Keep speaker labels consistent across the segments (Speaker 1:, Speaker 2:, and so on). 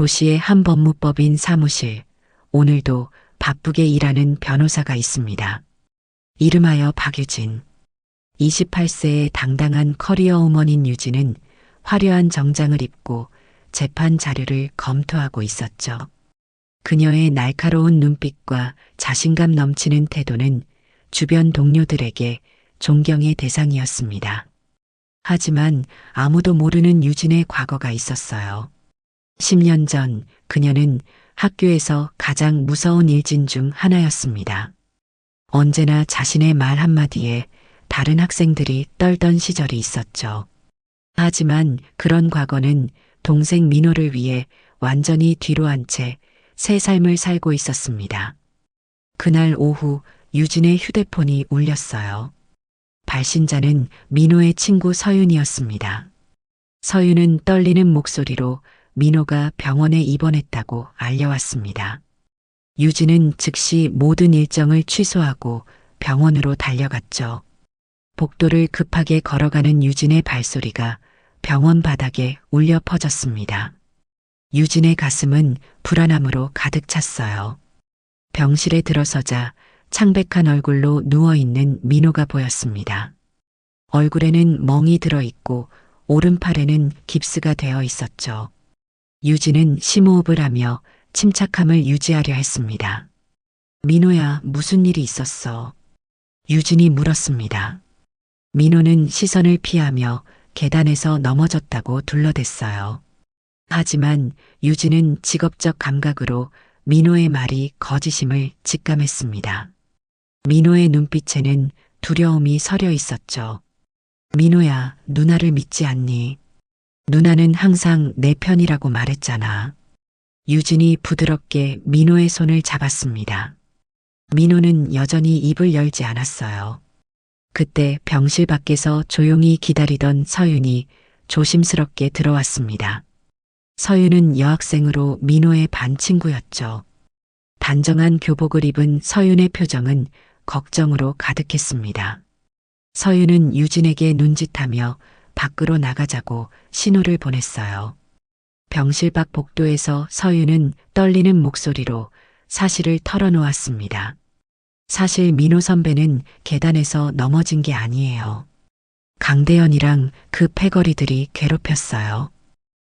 Speaker 1: 도시의 한 법무법인 사무실, 오늘도 바쁘게 일하는 변호사가 있습니다. 이름하여 박유진. 28세의 당당한 커리어 우먼인 유진은 화려한 정장을 입고 재판 자료를 검토하고 있었죠. 그녀의 날카로운 눈빛과 자신감 넘치는 태도는 주변 동료들에게 존경의 대상이었습니다. 하지만 아무도 모르는 유진의 과거가 있었어요. 10년 전 그녀는 학교에서 가장 무서운 일진 중 하나였습니다. 언제나 자신의 말 한마디에 다른 학생들이 떨던 시절이 있었죠. 하지만 그런 과거는 동생 민호를 위해 완전히 뒤로 한 채 새 삶을 살고 있었습니다. 그날 오후 유진의 휴대폰이 울렸어요. 발신자는 민호의 친구 서윤이었습니다. 서윤은 떨리는 목소리로 민호가 병원에 입원했다고 알려왔습니다. 유진은 즉시 모든 일정을 취소하고 병원으로 달려갔죠. 복도를 급하게 걸어가는 유진의 발소리가 병원 바닥에 울려 퍼졌습니다. 유진의 가슴은 불안함으로 가득 찼어요. 병실에 들어서자 창백한 얼굴로 누워있는 민호가 보였습니다. 얼굴에는 멍이 들어있고 오른팔에는 깁스가 되어 있었죠. 유진은 심호흡을 하며 침착함을 유지하려 했습니다. 민호야, 무슨 일이 있었어? 유진이 물었습니다. 민호는 시선을 피하며 계단에서 넘어졌다고 둘러댔어요. 하지만 유진은 직업적 감각으로 민호의 말이 거짓임을 직감했습니다. 민호의 눈빛에는 두려움이 서려 있었죠. 민호야, 누나를 믿지 않니? 누나는 항상 내 편이라고 말했잖아. 유진이 부드럽게 민호의 손을 잡았습니다. 민호는 여전히 입을 열지 않았어요. 그때 병실 밖에서 조용히 기다리던 서윤이 조심스럽게 들어왔습니다. 서윤은 여학생으로 민호의 반 친구였죠. 단정한 교복을 입은 서윤의 표정은 걱정으로 가득했습니다. 서윤은 유진에게 눈짓하며 밖으로 나가자고 신호를 보냈어요. 병실 밖 복도에서 서윤은 떨리는 목소리로 사실을 털어놓았습니다. 사실 민호 선배는 계단에서 넘어진 게 아니에요. 강대현이랑 그 패거리들이 괴롭혔어요.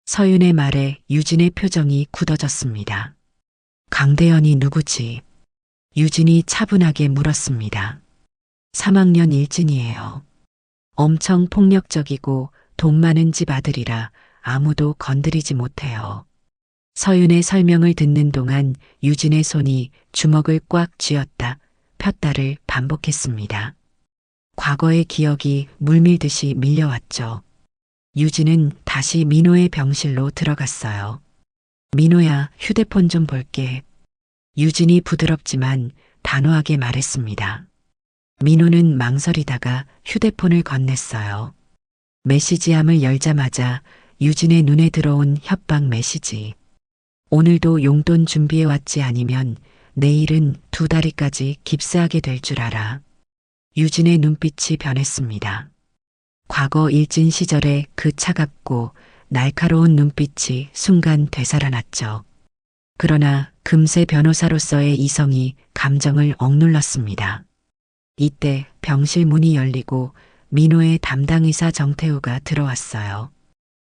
Speaker 1: 서윤의 말에 유진의 표정이 굳어졌습니다. 강대현이 누구지? 유진이 차분하게 물었습니다. 3학년 일진이에요. 엄청 폭력적이고 돈 많은 집 아들이라 아무도 건드리지 못해요. 서윤의 설명을 듣는 동안 유진의 손이 주먹을 꽉 쥐었다 폈다를 반복했습니다. 과거의 기억이 물밀듯이 밀려왔죠. 유진은 다시 민호의 병실로 들어갔어요. 민호야, 휴대폰 좀 볼게. 유진이 부드럽지만 단호하게 말했습니다. 민호는 망설이다가 휴대폰을 건넸어요. 메시지함을 열자마자 유진의 눈에 들어온 협박 메시지. 오늘도 용돈 준비해왔지 아니면 내일은 2다리까지 깁스하게 될 줄 알아. 유진의 눈빛이 변했습니다. 과거 일진 시절의 그 차갑고 날카로운 눈빛이 순간 되살아났죠. 그러나 금세 변호사로서의 이성이 감정을 억눌렀습니다. 이때 병실 문이 열리고 민호의 담당 의사 정태우가 들어왔어요.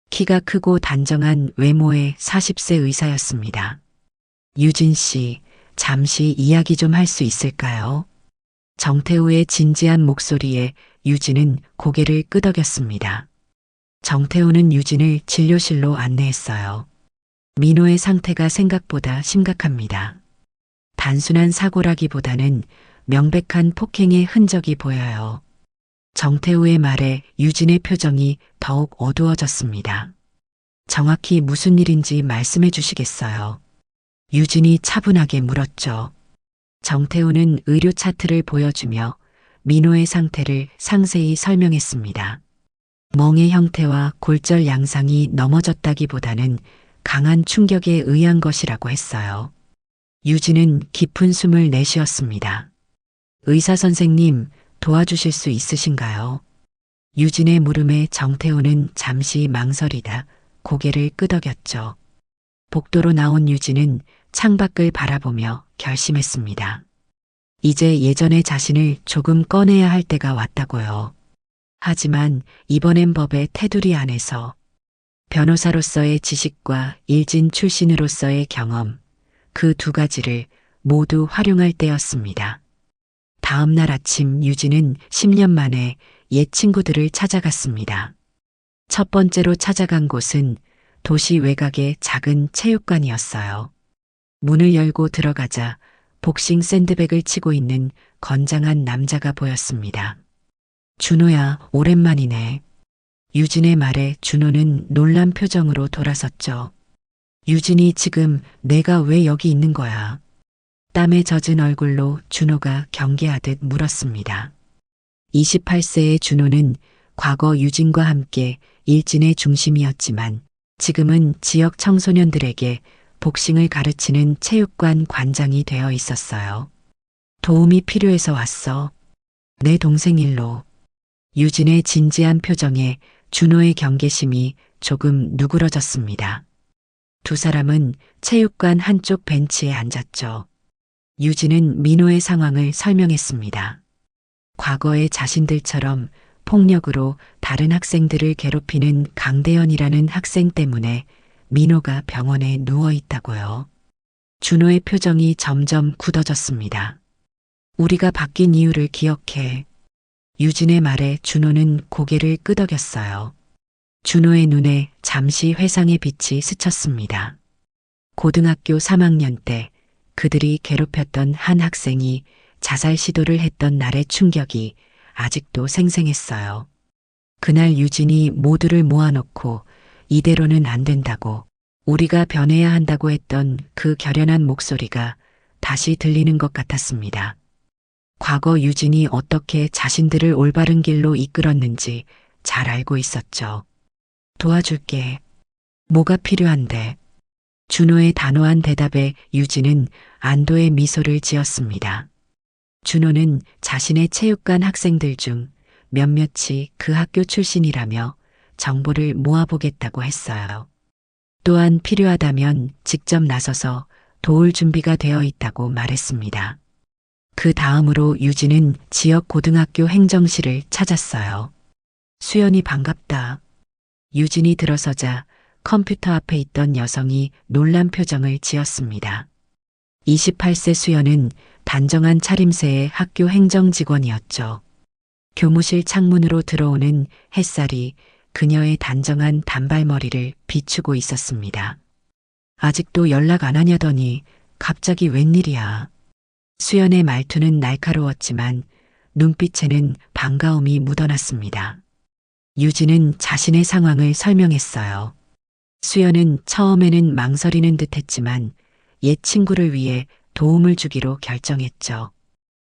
Speaker 1: 키가 크고 단정한 외모의 40세 의사였습니다. 유진 씨, 잠시 이야기 좀 할 수 있을까요? 정태우의 진지한 목소리에 유진은 고개를 끄덕였습니다. 정태우는 유진을 진료실로 안내했어요. 민호의 상태가 생각보다 심각합니다. 단순한 사고라기보다는 명백한 폭행의 흔적이 보여요. 정태우의 말에 유진의 표정이 더욱 어두워졌습니다. 정확히 무슨 일인지 말씀해 주시겠어요? 유진이 차분하게 물었죠. 정태우는 의료 차트를 보여주며 민호의 상태를 상세히 설명했습니다. 멍의 형태와 골절 양상이 넘어졌다기보다는 강한 충격에 의한 것이라고 했어요. 유진은 깊은 숨을 내쉬었습니다. 의사 선생님, 도와주실 수 있으신가요? 유진의 물음에 정태우는 잠시 망설이다 고개를 끄덕였죠. 복도로 나온 유진은 창밖을 바라보며 결심했습니다. 이제 예전의 자신을 조금 꺼내야 할 때가 왔다고요. 하지만 이번엔 법의 테두리 안에서 변호사로서의 지식과 일진 출신으로서의 경험, 그 두 가지를 모두 활용할 때였습니다. 다음 날 아침 유진은 10년 만에 옛 친구들을 찾아갔습니다. 첫 번째로 찾아간 곳은 도시 외곽의 작은 체육관이었어요. 문을 열고 들어가자 복싱 샌드백을 치고 있는 건장한 남자가 보였습니다. 준호야, 오랜만이네. 유진의 말에 준호는 놀란 표정으로 돌아섰죠. 유진이 지금 내가 왜 여기 있는 거야? 땀에 젖은 얼굴로 준호가 경계하듯 물었습니다. 28세의 준호는 과거 유진과 함께 일진의 중심이었지만 지금은 지역 청소년들에게 복싱을 가르치는 체육관 관장이 되어 있었어요. 도움이 필요해서 왔어. 내 동생 일로. 유진의 진지한 표정에 준호의 경계심이 조금 누그러졌습니다. 두 사람은 체육관 한쪽 벤치에 앉았죠. 유진은 민호의 상황을 설명했습니다. 과거의 자신들처럼 폭력으로 다른 학생들을 괴롭히는 강대현이라는 학생 때문에 민호가 병원에 누워 있다고요. 준호의 표정이 점점 굳어졌습니다. 우리가 바뀐 이유를 기억해. 유진의 말에 준호는 고개를 끄덕였어요. 준호의 눈에 잠시 회상의 빛이 스쳤습니다. 고등학교 3학년 때 그들이 괴롭혔던 한 학생이 자살 시도를 했던 날의 충격이 아직도 생생했어요. 그날 유진이 모두를 모아놓고 이대로는 안 된다고, 우리가 변해야 한다고 했던 그 결연한 목소리가 다시 들리는 것 같았습니다. 과거 유진이 어떻게 자신들을 올바른 길로 이끌었는지 잘 알고 있었죠. 도와줄게. 뭐가 필요한데? 준호의 단호한 대답에 유진은 안도의 미소를 지었습니다. 준호는 자신의 체육관 학생들 중 몇몇이 그 학교 출신이라며 정보를 모아보겠다고 했어요. 또한 필요하다면 직접 나서서 도울 준비가 되어 있다고 말했습니다. 그 다음으로 유진은 지역 고등학교 행정실을 찾았어요. 수연이 반갑다. 유진이 들어서자 컴퓨터 앞에 있던 여성이 놀란 표정을 지었습니다. 28세 수연은 단정한 차림새의 학교 행정직원이었죠. 교무실 창문으로 들어오는 햇살이 그녀의 단정한 단발머리를 비추고 있었습니다. 아직도 연락 안 하냐더니 갑자기 웬일이야. 수연의 말투는 날카로웠지만 눈빛에는 반가움이 묻어났습니다. 유진은 자신의 상황을 설명했어요. 수연은 처음에는 망설이는 듯했지만 옛 친구를 위해 도움을 주기로 결정했죠.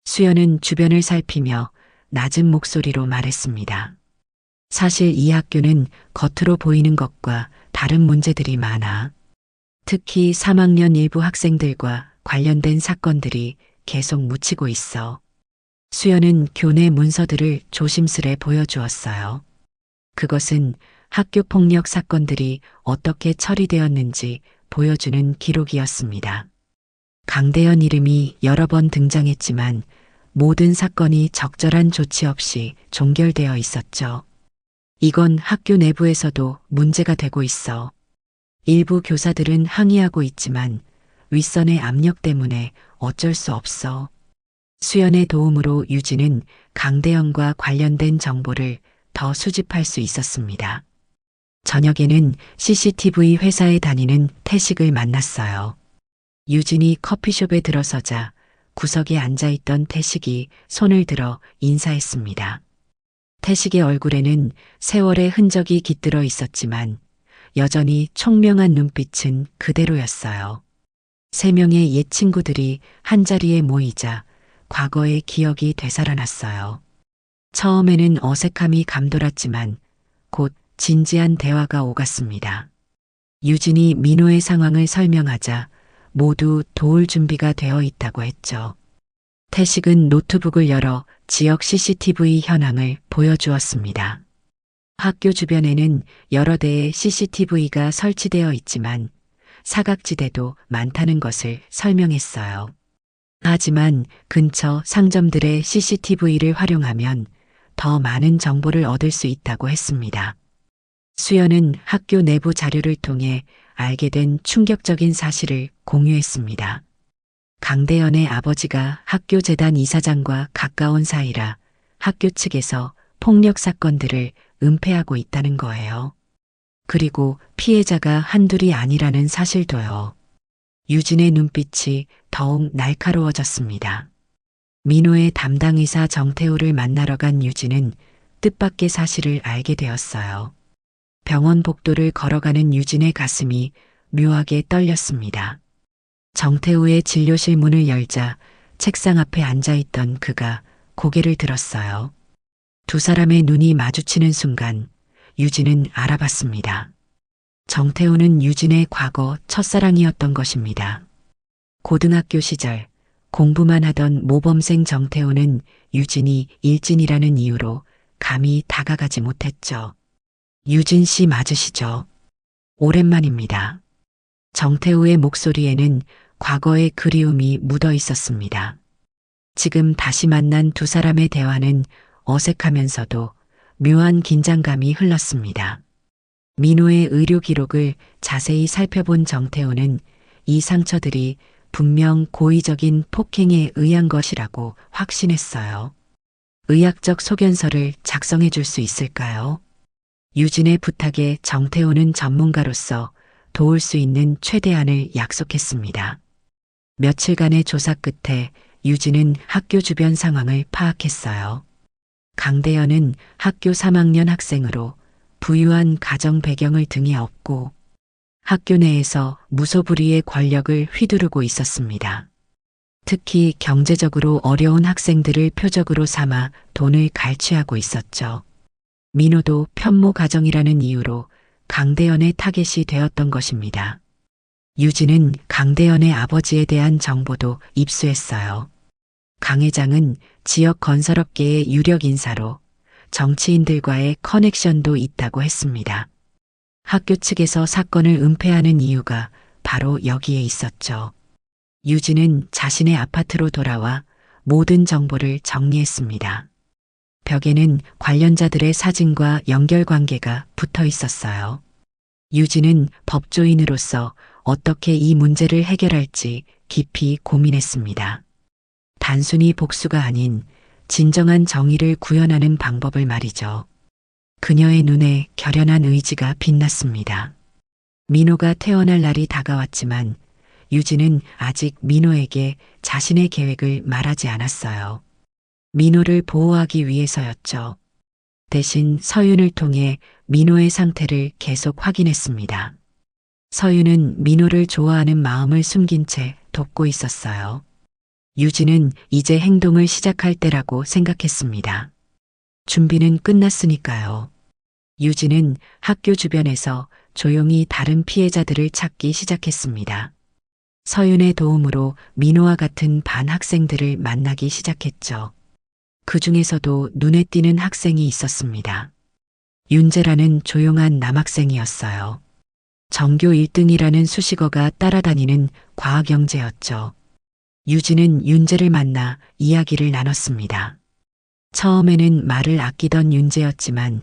Speaker 1: 수연은 주변을 살피며 낮은 목소리로 말했습니다. 사실 이 학교는 겉으로 보이는 것과 다른 문제들이 많아. 특히 3학년 일부 학생들과 관련된 사건들이 계속 묻히고 있어. 수연은 교내 문서들을 조심스레 보여주었어요. 그것은 학교 폭력 사건들이 어떻게 처리되었는지 보여주는 기록이었습니다. 강대현 이름이 여러 번 등장했지만 모든 사건이 적절한 조치 없이 종결되어 있었죠. 이건 학교 내부에서도 문제가 되고 있어. 일부 교사들은 항의하고 있지만 윗선의 압력 때문에 어쩔 수 없어. 수연의 도움으로 유진은 강대현과 관련된 정보를 더 수집할 수 있었습니다. 저녁에는 CCTV 회사에 다니는 태식을 만났어요. 유진이 커피숍에 들어서자 구석에 앉아있던 태식이 손을 들어 인사했습니다. 태식의 얼굴에는 세월의 흔적이 깃들어 있었지만 여전히 총명한 눈빛은 그대로였어요. 3명의 옛 친구들이 한자리에 모이자 과거의 기억이 되살아났어요. 처음에는 어색함이 감돌았지만 곧 진지한 대화가 오갔습니다. 유진이 민호의 상황을 설명하자 모두 도울 준비가 되어 있다고 했죠. 태식은 노트북을 열어 지역 CCTV 현황을 보여주었습니다. 학교 주변에는 여러 대의 CCTV가 설치되어 있지만 사각지대도 많다는 것을 설명했어요. 하지만 근처 상점들의 CCTV를 활용하면 더 많은 정보를 얻을 수 있다고 했습니다. 수연은 학교 내부 자료를 통해 알게 된 충격적인 사실을 공유했습니다. 강대현의 아버지가 학교 재단 이사장과 가까운 사이라 학교 측에서 폭력 사건들을 은폐하고 있다는 거예요. 그리고 피해자가 한둘이 아니라는 사실도요. 유진의 눈빛이 더욱 날카로워졌습니다. 민호의 담당 의사 정태호를 만나러 간 유진은 뜻밖의 사실을 알게 되었어요. 병원 복도를 걸어가는 유진의 가슴이 묘하게 떨렸습니다. 정태호의 진료실 문을 열자 책상 앞에 앉아있던 그가 고개를 들었어요. 두 사람의 눈이 마주치는 순간 유진은 알아봤습니다. 정태호는 유진의 과거 첫사랑이었던 것입니다. 고등학교 시절 공부만 하던 모범생 정태호는 유진이 일진이라는 이유로 감히 다가가지 못했죠. 유진 씨 맞으시죠? 오랜만입니다. 정태호의 목소리에는 과거의 그리움이 묻어 있었습니다. 지금 다시 만난 두 사람의 대화는 어색하면서도 묘한 긴장감이 흘렀습니다. 민호의 의료 기록을 자세히 살펴본 정태호는 이 상처들이 분명 고의적인 폭행에 의한 것이라고 확신했어요. 의학적 소견서를 작성해 줄 수 있을까요? 유진의 부탁에 정태호는 전문가로서 도울 수 있는 최대한을 약속했습니다. 며칠간의 조사 끝에 유진은 학교 주변 상황을 파악했어요. 강대현은 학교 3학년 학생으로 부유한 가정 배경을 등에 업고 학교 내에서 무소불위의 권력을 휘두르고 있었습니다. 특히 경제적으로 어려운 학생들을 표적으로 삼아 돈을 갈취하고 있었죠. 민호도 편모 가정이라는 이유로 강대현의 타겟이 되었던 것입니다. 유진은 강대현의 아버지에 대한 정보도 입수했어요. 강 회장은 지역 건설업계의 유력 인사로 정치인들과의 커넥션도 있다고 했습니다. 학교 측에서 사건을 은폐하는 이유가 바로 여기에 있었죠. 유진은 자신의 아파트로 돌아와 모든 정보를 정리했습니다. 벽에는 관련자들의 사진과 연결관계가 붙어 있었어요. 유진은 법조인으로서 어떻게 이 문제를 해결할지 깊이 고민했습니다. 단순히 복수가 아닌 진정한 정의를 구현하는 방법을 말이죠. 그녀의 눈에 결연한 의지가 빛났습니다. 민호가 태어날 날이 다가왔지만 유진은 아직 민호에게 자신의 계획을 말하지 않았어요. 민호를 보호하기 위해서였죠. 대신 서윤을 통해 민호의 상태를 계속 확인했습니다. 서윤은 민호를 좋아하는 마음을 숨긴 채 돕고 있었어요. 유진은 이제 행동을 시작할 때라고 생각했습니다. 준비는 끝났으니까요. 유진은 학교 주변에서 조용히 다른 피해자들을 찾기 시작했습니다. 서윤의 도움으로 민호와 같은 반 학생들을 만나기 시작했죠. 그 중에서도 눈에 띄는 학생이 있었습니다. 윤재라는 조용한 남학생이었어요. 전교 1등이라는 수식어가 따라다니는 과학영재였죠. 유진은 윤재를 만나 이야기를 나눴습니다. 처음에는 말을 아끼던 윤재였지만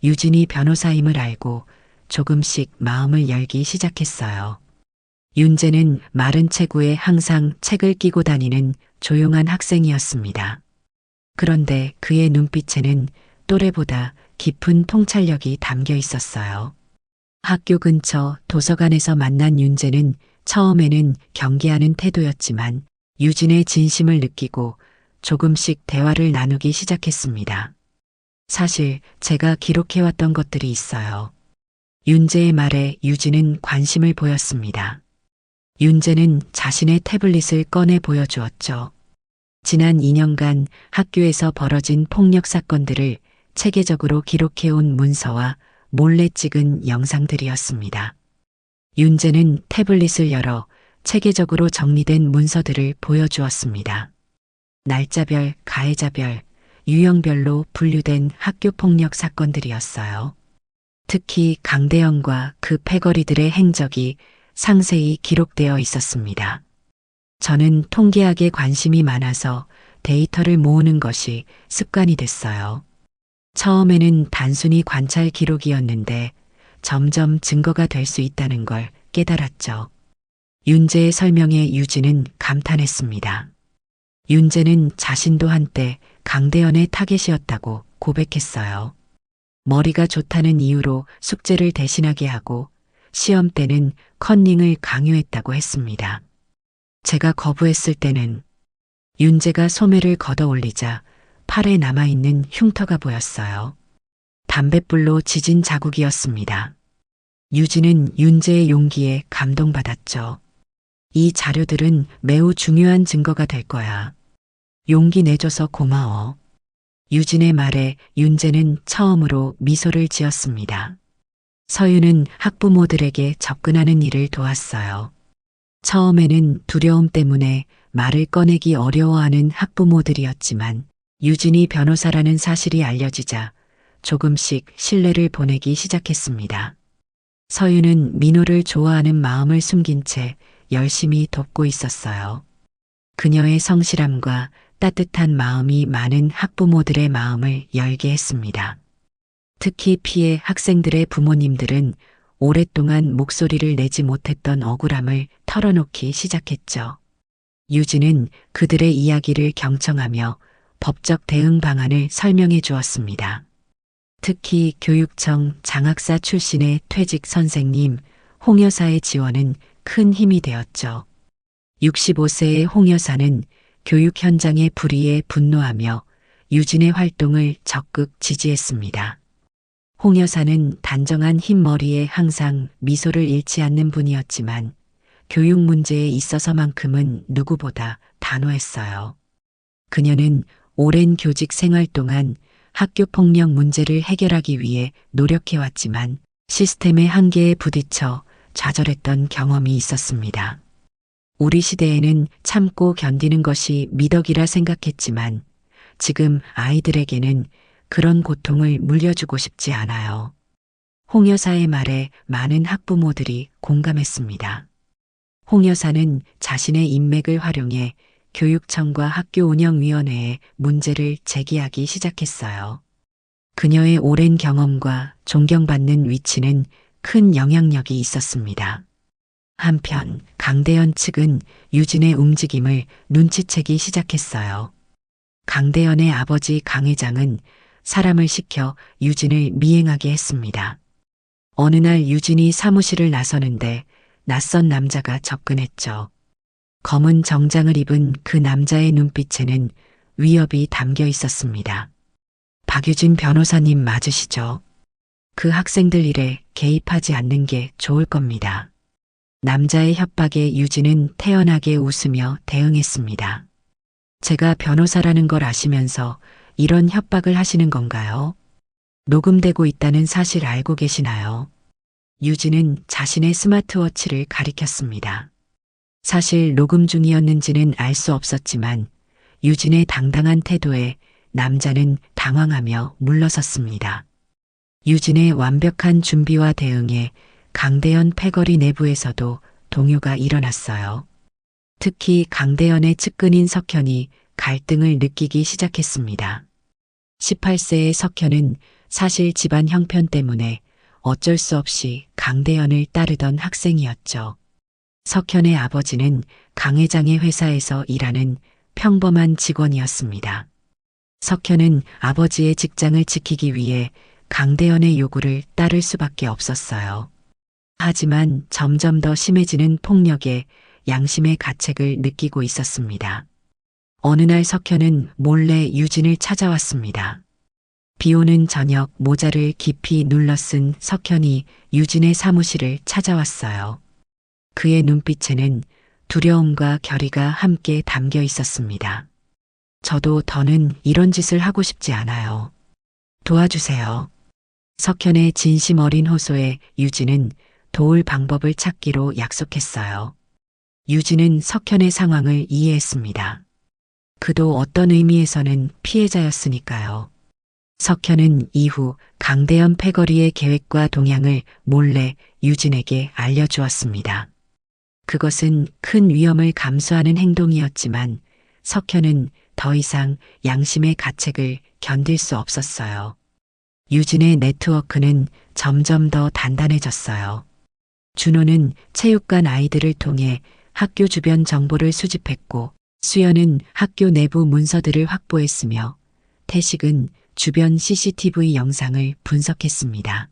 Speaker 1: 유진이 변호사임을 알고 조금씩 마음을 열기 시작했어요. 윤재는 마른 체구에 항상 책을 끼고 다니는 조용한 학생이었습니다. 그런데 그의 눈빛에는 또래보다 깊은 통찰력이 담겨 있었어요. 학교 근처 도서관에서 만난 윤재는 처음에는 경계하는 태도였지만 유진의 진심을 느끼고 조금씩 대화를 나누기 시작했습니다. 사실 제가 기록해왔던 것들이 있어요. 윤재의 말에 유진은 관심을 보였습니다. 윤재는 자신의 태블릿을 꺼내 보여주었죠. 지난 2년간 학교에서 벌어진 폭력 사건들을 체계적으로 기록해온 문서와 몰래 찍은 영상들이었습니다. 윤재는 태블릿을 열어 체계적으로 정리된 문서들을 보여주었습니다. 날짜별, 가해자별, 유형별로 분류된 학교 폭력 사건들이었어요. 특히 강대현과 그 패거리들의 행적이 상세히 기록되어 있었습니다. 저는 통계학에 관심이 많아서 데이터를 모으는 것이 습관이 됐어요. 처음에는 단순히 관찰 기록이었는데 점점 증거가 될 수 있다는 걸 깨달았죠. 윤재의 설명에 유진은 감탄했습니다. 윤재는 자신도 한때 강대현의 타겟이었다고 고백했어요. 머리가 좋다는 이유로 숙제를 대신하게 하고 시험 때는 컨닝을 강요했다고 했습니다. 제가 거부했을 때는 윤재가 소매를 걷어 올리자 팔에 남아있는 흉터가 보였어요. 담뱃불로 지진 자국이었습니다. 유진은 윤재의 용기에 감동받았죠. 이 자료들은 매우 중요한 증거가 될 거야. 용기 내줘서 고마워. 유진의 말에 윤재는 처음으로 미소를 지었습니다. 서윤은 학부모들에게 접근하는 일을 도왔어요. 처음에는 두려움 때문에 말을 꺼내기 어려워하는 학부모들이었지만 유진이 변호사라는 사실이 알려지자 조금씩 신뢰를 보내기 시작했습니다. 서윤은 민호를 좋아하는 마음을 숨긴 채 열심히 돕고 있었어요. 그녀의 성실함과 따뜻한 마음이 많은 학부모들의 마음을 열게 했습니다. 특히 피해 학생들의 부모님들은 오랫동안 목소리를 내지 못했던 억울함을 털어놓기 시작했죠. 유진은 그들의 이야기를 경청하며 법적 대응 방안을 설명해 주었습니다. 특히 교육청 장학사 출신의 퇴직 선생님 홍 여사의 지원은 큰 힘이 되었죠. 65세의 홍 여사는 교육 현장의 불의에 분노하며 유진의 활동을 적극 지지했습니다. 홍 여사는 단정한 흰 머리에 항상 미소를 잃지 않는 분이었지만 교육 문제에 있어서만큼은 누구보다 단호했어요. 그녀는 오랜 교직 생활 동안 학교 폭력 문제를 해결하기 위해 노력해왔지만 시스템의 한계에 부딪혀 좌절했던 경험이 있었습니다. 우리 시대에는 참고 견디는 것이 미덕이라 생각했지만 지금 아이들에게는 그런 고통을 물려주고 싶지 않아요. 홍 여사의 말에 많은 학부모들이 공감했습니다. 홍 여사는 자신의 인맥을 활용해 교육청과 학교운영위원회에 문제를 제기하기 시작했어요. 그녀의 오랜 경험과 존경받는 위치는 큰 영향력이 있었습니다. 한편 강대현 측은 유진의 움직임을 눈치채기 시작했어요. 강대현의 아버지 강 회장은 사람을 시켜 유진을 미행하게 했습니다. 어느 날 유진이 사무실을 나서는데 낯선 남자가 접근했죠. 검은 정장을 입은 그 남자의 눈빛에는 위협이 담겨 있었습니다. 박유진 변호사님 맞으시죠? 그 학생들 일에 개입하지 않는 게 좋을 겁니다. 남자의 협박에 유진은 태연하게 웃으며 대응했습니다. 제가 변호사라는 걸 아시면서 이런 협박을 하시는 건가요? 녹음되고 있다는 사실 알고 계시나요? 유진은 자신의 스마트워치를 가리켰습니다. 사실 녹음 중이었는지는 알 수 없었지만 유진의 당당한 태도에 남자는 당황하며 물러섰습니다. 유진의 완벽한 준비와 대응에 강대현 패거리 내부에서도 동요가 일어났어요. 특히 강대현의 측근인 석현이 갈등을 느끼기 시작했습니다. 18세의 석현은 사실 집안 형편 때문에 어쩔 수 없이 강대현을 따르던 학생이었죠. 석현의 아버지는 강 회장의 회사에서 일하는 평범한 직원이었습니다. 석현은 아버지의 직장을 지키기 위해 강대현의 요구를 따를 수밖에 없었어요. 하지만 점점 더 심해지는 폭력에 양심의 가책을 느끼고 있었습니다. 어느 날 석현은 몰래 유진을 찾아왔습니다. 비 오는 저녁 모자를 깊이 눌러 쓴 석현이 유진의 사무실을 찾아왔어요. 그의 눈빛에는 두려움과 결의가 함께 담겨 있었습니다. 저도 더는 이런 짓을 하고 싶지 않아요. 도와주세요. 석현의 진심 어린 호소에 유진은 도울 방법을 찾기로 약속했어요. 유진은 석현의 상황을 이해했습니다. 그도 어떤 의미에서는 피해자였으니까요. 석현은 이후 강대현 패거리의 계획과 동향을 몰래 유진에게 알려주었습니다. 그것은 큰 위험을 감수하는 행동이었지만 석현은 더 이상 양심의 가책을 견딜 수 없었어요. 유진의 네트워크는 점점 더 단단해졌어요. 준호는 체육관 아이들을 통해 학교 주변 정보를 수집했고 수연은 학교 내부 문서들을 확보했으며 태식은 주변 CCTV 영상을 분석했습니다.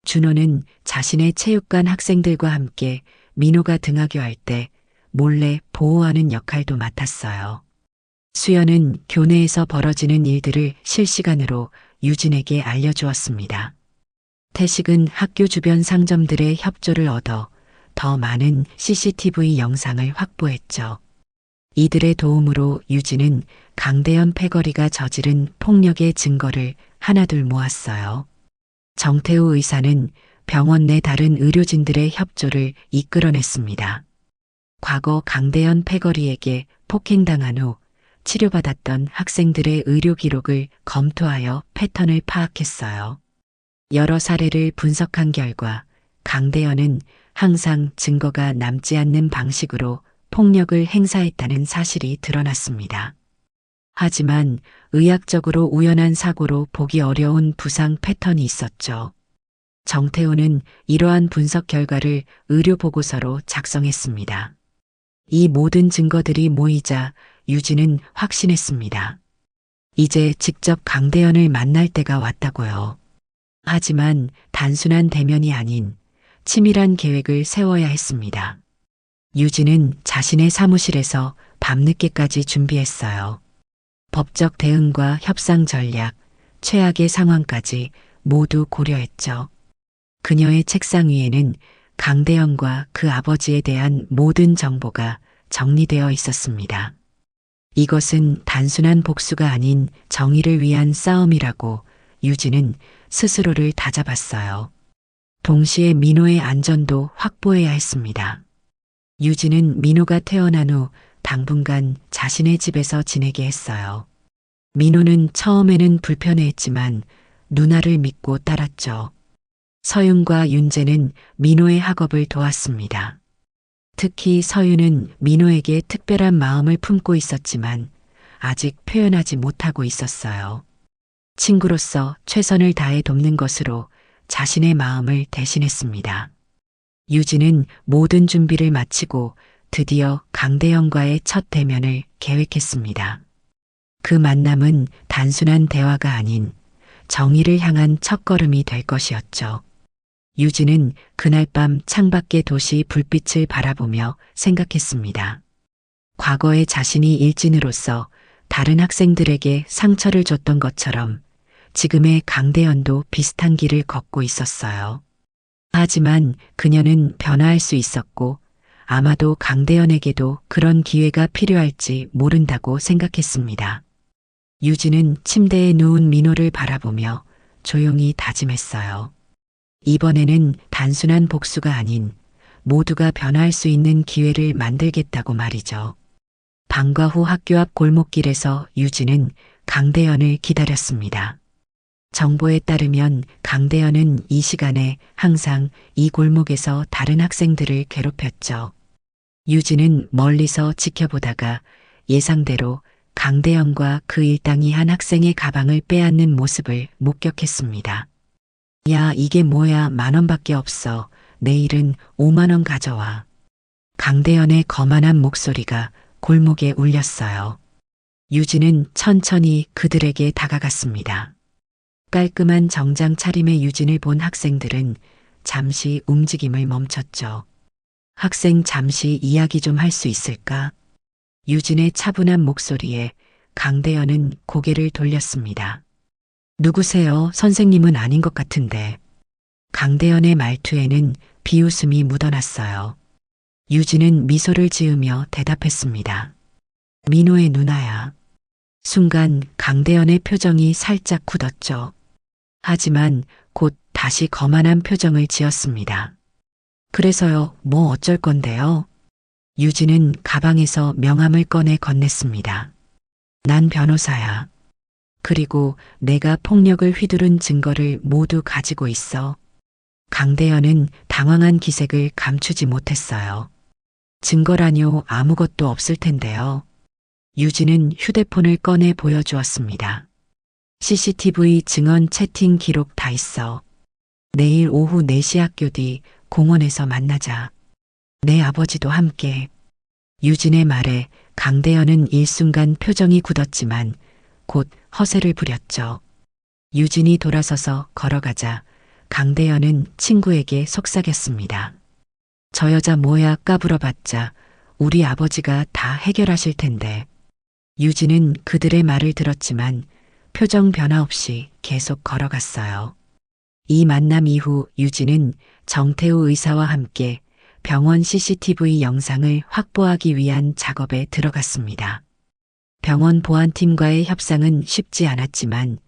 Speaker 1: 준호는 자신의 체육관 학생들과 함께 민호가 등하교할 때 몰래 보호하는 역할도 맡았어요. 수연은 교내에서 벌어지는 일들을 실시간으로 유진에게 알려주었습니다. 태식은 학교 주변 상점들의 협조를 얻어 더 많은 CCTV 영상을 확보했죠. 이들의 도움으로 유진은 강대현 패거리가 저지른 폭력의 증거를 하나둘 모았어요. 정태우 의사는 병원 내 다른 의료진들의 협조를 이끌어냈습니다. 과거 강대현 패거리에게 폭행당한 후 치료받았던 학생들의 의료 기록을 검토하여 패턴을 파악했어요. 여러 사례를 분석한 결과 강대현은 항상 증거가 남지 않는 방식으로 폭력을 행사했다는 사실이 드러났습니다. 하지만 의학적으로 우연한 사고로 보기 어려운 부상 패턴이 있었죠. 정태우는 이러한 분석 결과를 의료보고서로 작성했습니다. 이 모든 증거들이 모이자 유진은 확신했습니다. 이제 직접 강대현을 만날 때가 왔다고요. 하지만 단순한 대면이 아닌 치밀한 계획을 세워야 했습니다. 유진은 자신의 사무실에서 밤늦게까지 준비했어요. 법적 대응과 협상 전략, 최악의 상황까지 모두 고려했죠. 그녀의 책상 위에는 강대현과 그 아버지에 대한 모든 정보가 정리되어 있었습니다. 이것은 단순한 복수가 아닌 정의를 위한 싸움이라고 유진은 스스로를 다잡았어요. 동시에 민호의 안전도 확보해야 했습니다. 유진은 민호가 태어난 후 당분간 자신의 집에서 지내게 했어요. 민호는 처음에는 불편해했지만 누나를 믿고 따랐죠. 서윤과 윤재는 민호의 학업을 도왔습니다. 특히 서윤은 민호에게 특별한 마음을 품고 있었지만 아직 표현하지 못하고 있었어요. 친구로서 최선을 다해 돕는 것으로 자신의 마음을 대신했습니다. 유진은 모든 준비를 마치고 드디어 강대현과의 첫 대면을 계획했습니다. 그 만남은 단순한 대화가 아닌 정의를 향한 첫걸음이 될 것이었죠. 유진은 그날 밤 창밖의 도시 불빛을 바라보며 생각했습니다. 과거의 자신이 일진으로서 다른 학생들에게 상처를 줬던 것처럼 지금의 강대현도 비슷한 길을 걷고 있었어요. 하지만 그녀는 변화할 수 있었고 아마도 강대현에게도 그런 기회가 필요할지 모른다고 생각했습니다. 유진은 침대에 누운 민호를 바라보며 조용히 다짐했어요. 이번에는 단순한 복수가 아닌 모두가 변화할 수 있는 기회를 만들겠다고 말이죠. 방과 후 학교 앞 골목길에서 유진은 강대현을 기다렸습니다. 정보에 따르면 강대현은 이 시간에 항상 이 골목에서 다른 학생들을 괴롭혔죠. 유진은 멀리서 지켜보다가 예상대로 강대현과 그 일당이 한 학생의 가방을 빼앗는 모습을 목격했습니다. 야, 이게 뭐야, 10,000원밖에 없어. 내일은 50,000원 가져와. 강대현의 거만한 목소리가 골목에 울렸어요. 유진은 천천히 그들에게 다가갔습니다. 깔끔한 정장 차림의 유진을 본 학생들은 잠시 움직임을 멈췄죠. 학생, 잠시 이야기 좀 할 수 있을까? 유진의 차분한 목소리에 강대현은 고개를 돌렸습니다. 누구세요? 선생님은 아닌 것 같은데. 강대현의 말투에는 비웃음이 묻어났어요. 유진은 미소를 지으며 대답했습니다. 민호의 누나야. 순간 강대현의 표정이 살짝 굳었죠. 하지만 곧 다시 거만한 표정을 지었습니다. 그래서요, 뭐 어쩔 건데요? 유진은 가방에서 명함을 꺼내 건넸습니다. 난 변호사야. 그리고 내가 폭력을 휘두른 증거를 모두 가지고 있어. 강대현은 당황한 기색을 감추지 못했어요. 증거라뇨 아무것도 없을 텐데요. 유진은 휴대폰을 꺼내 보여주었습니다. CCTV 증언 채팅 기록 다 있어. 내일 오후 4시 학교 뒤 공원에서 만나자. 내 아버지도 함께. 유진의 말에 강대현은 일순간 표정이 굳었지만 곧 허세를 부렸죠. 유진이 돌아서서 걸어가자 강대현은 친구에게 속삭였습니다. 저 여자 뭐야 까불어봤자 우리 아버지가 다 해결하실 텐데. 유진은 그들의 말을 들었지만 표정 변화 없이 계속 걸어갔어요. 이 만남 이후 유진은 정태우 의사와 함께 병원 CCTV 영상을 확보하기 위한 작업에 들어갔습니다. 병원 보안팀과의 협상은 쉽지 않았지만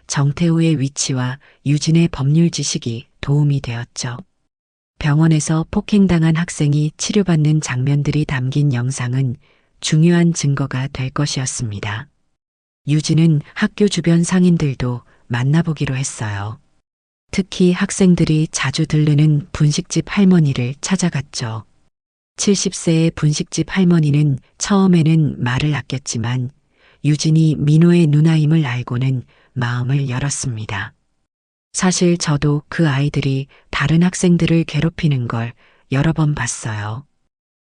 Speaker 1: 정태우의 위치와 유진의 법률 지식이 도움이 되었죠. 병원에서 폭행당한 학생이 치료받는 장면들이 담긴 영상은 중요한 증거가 될 것이었습니다. 유진은 학교 주변 상인들도 만나보기로 했어요. 특히 학생들이 자주 들르는 분식집 할머니를 찾아갔죠. 70세의 분식집 할머니는 처음에는 말을 아꼈지만 유진이 민호의 누나임을 알고는 마음을 열었습니다. 사실 저도 그 아이들이 다른 학생들을 괴롭히는 걸 여러 번 봤어요.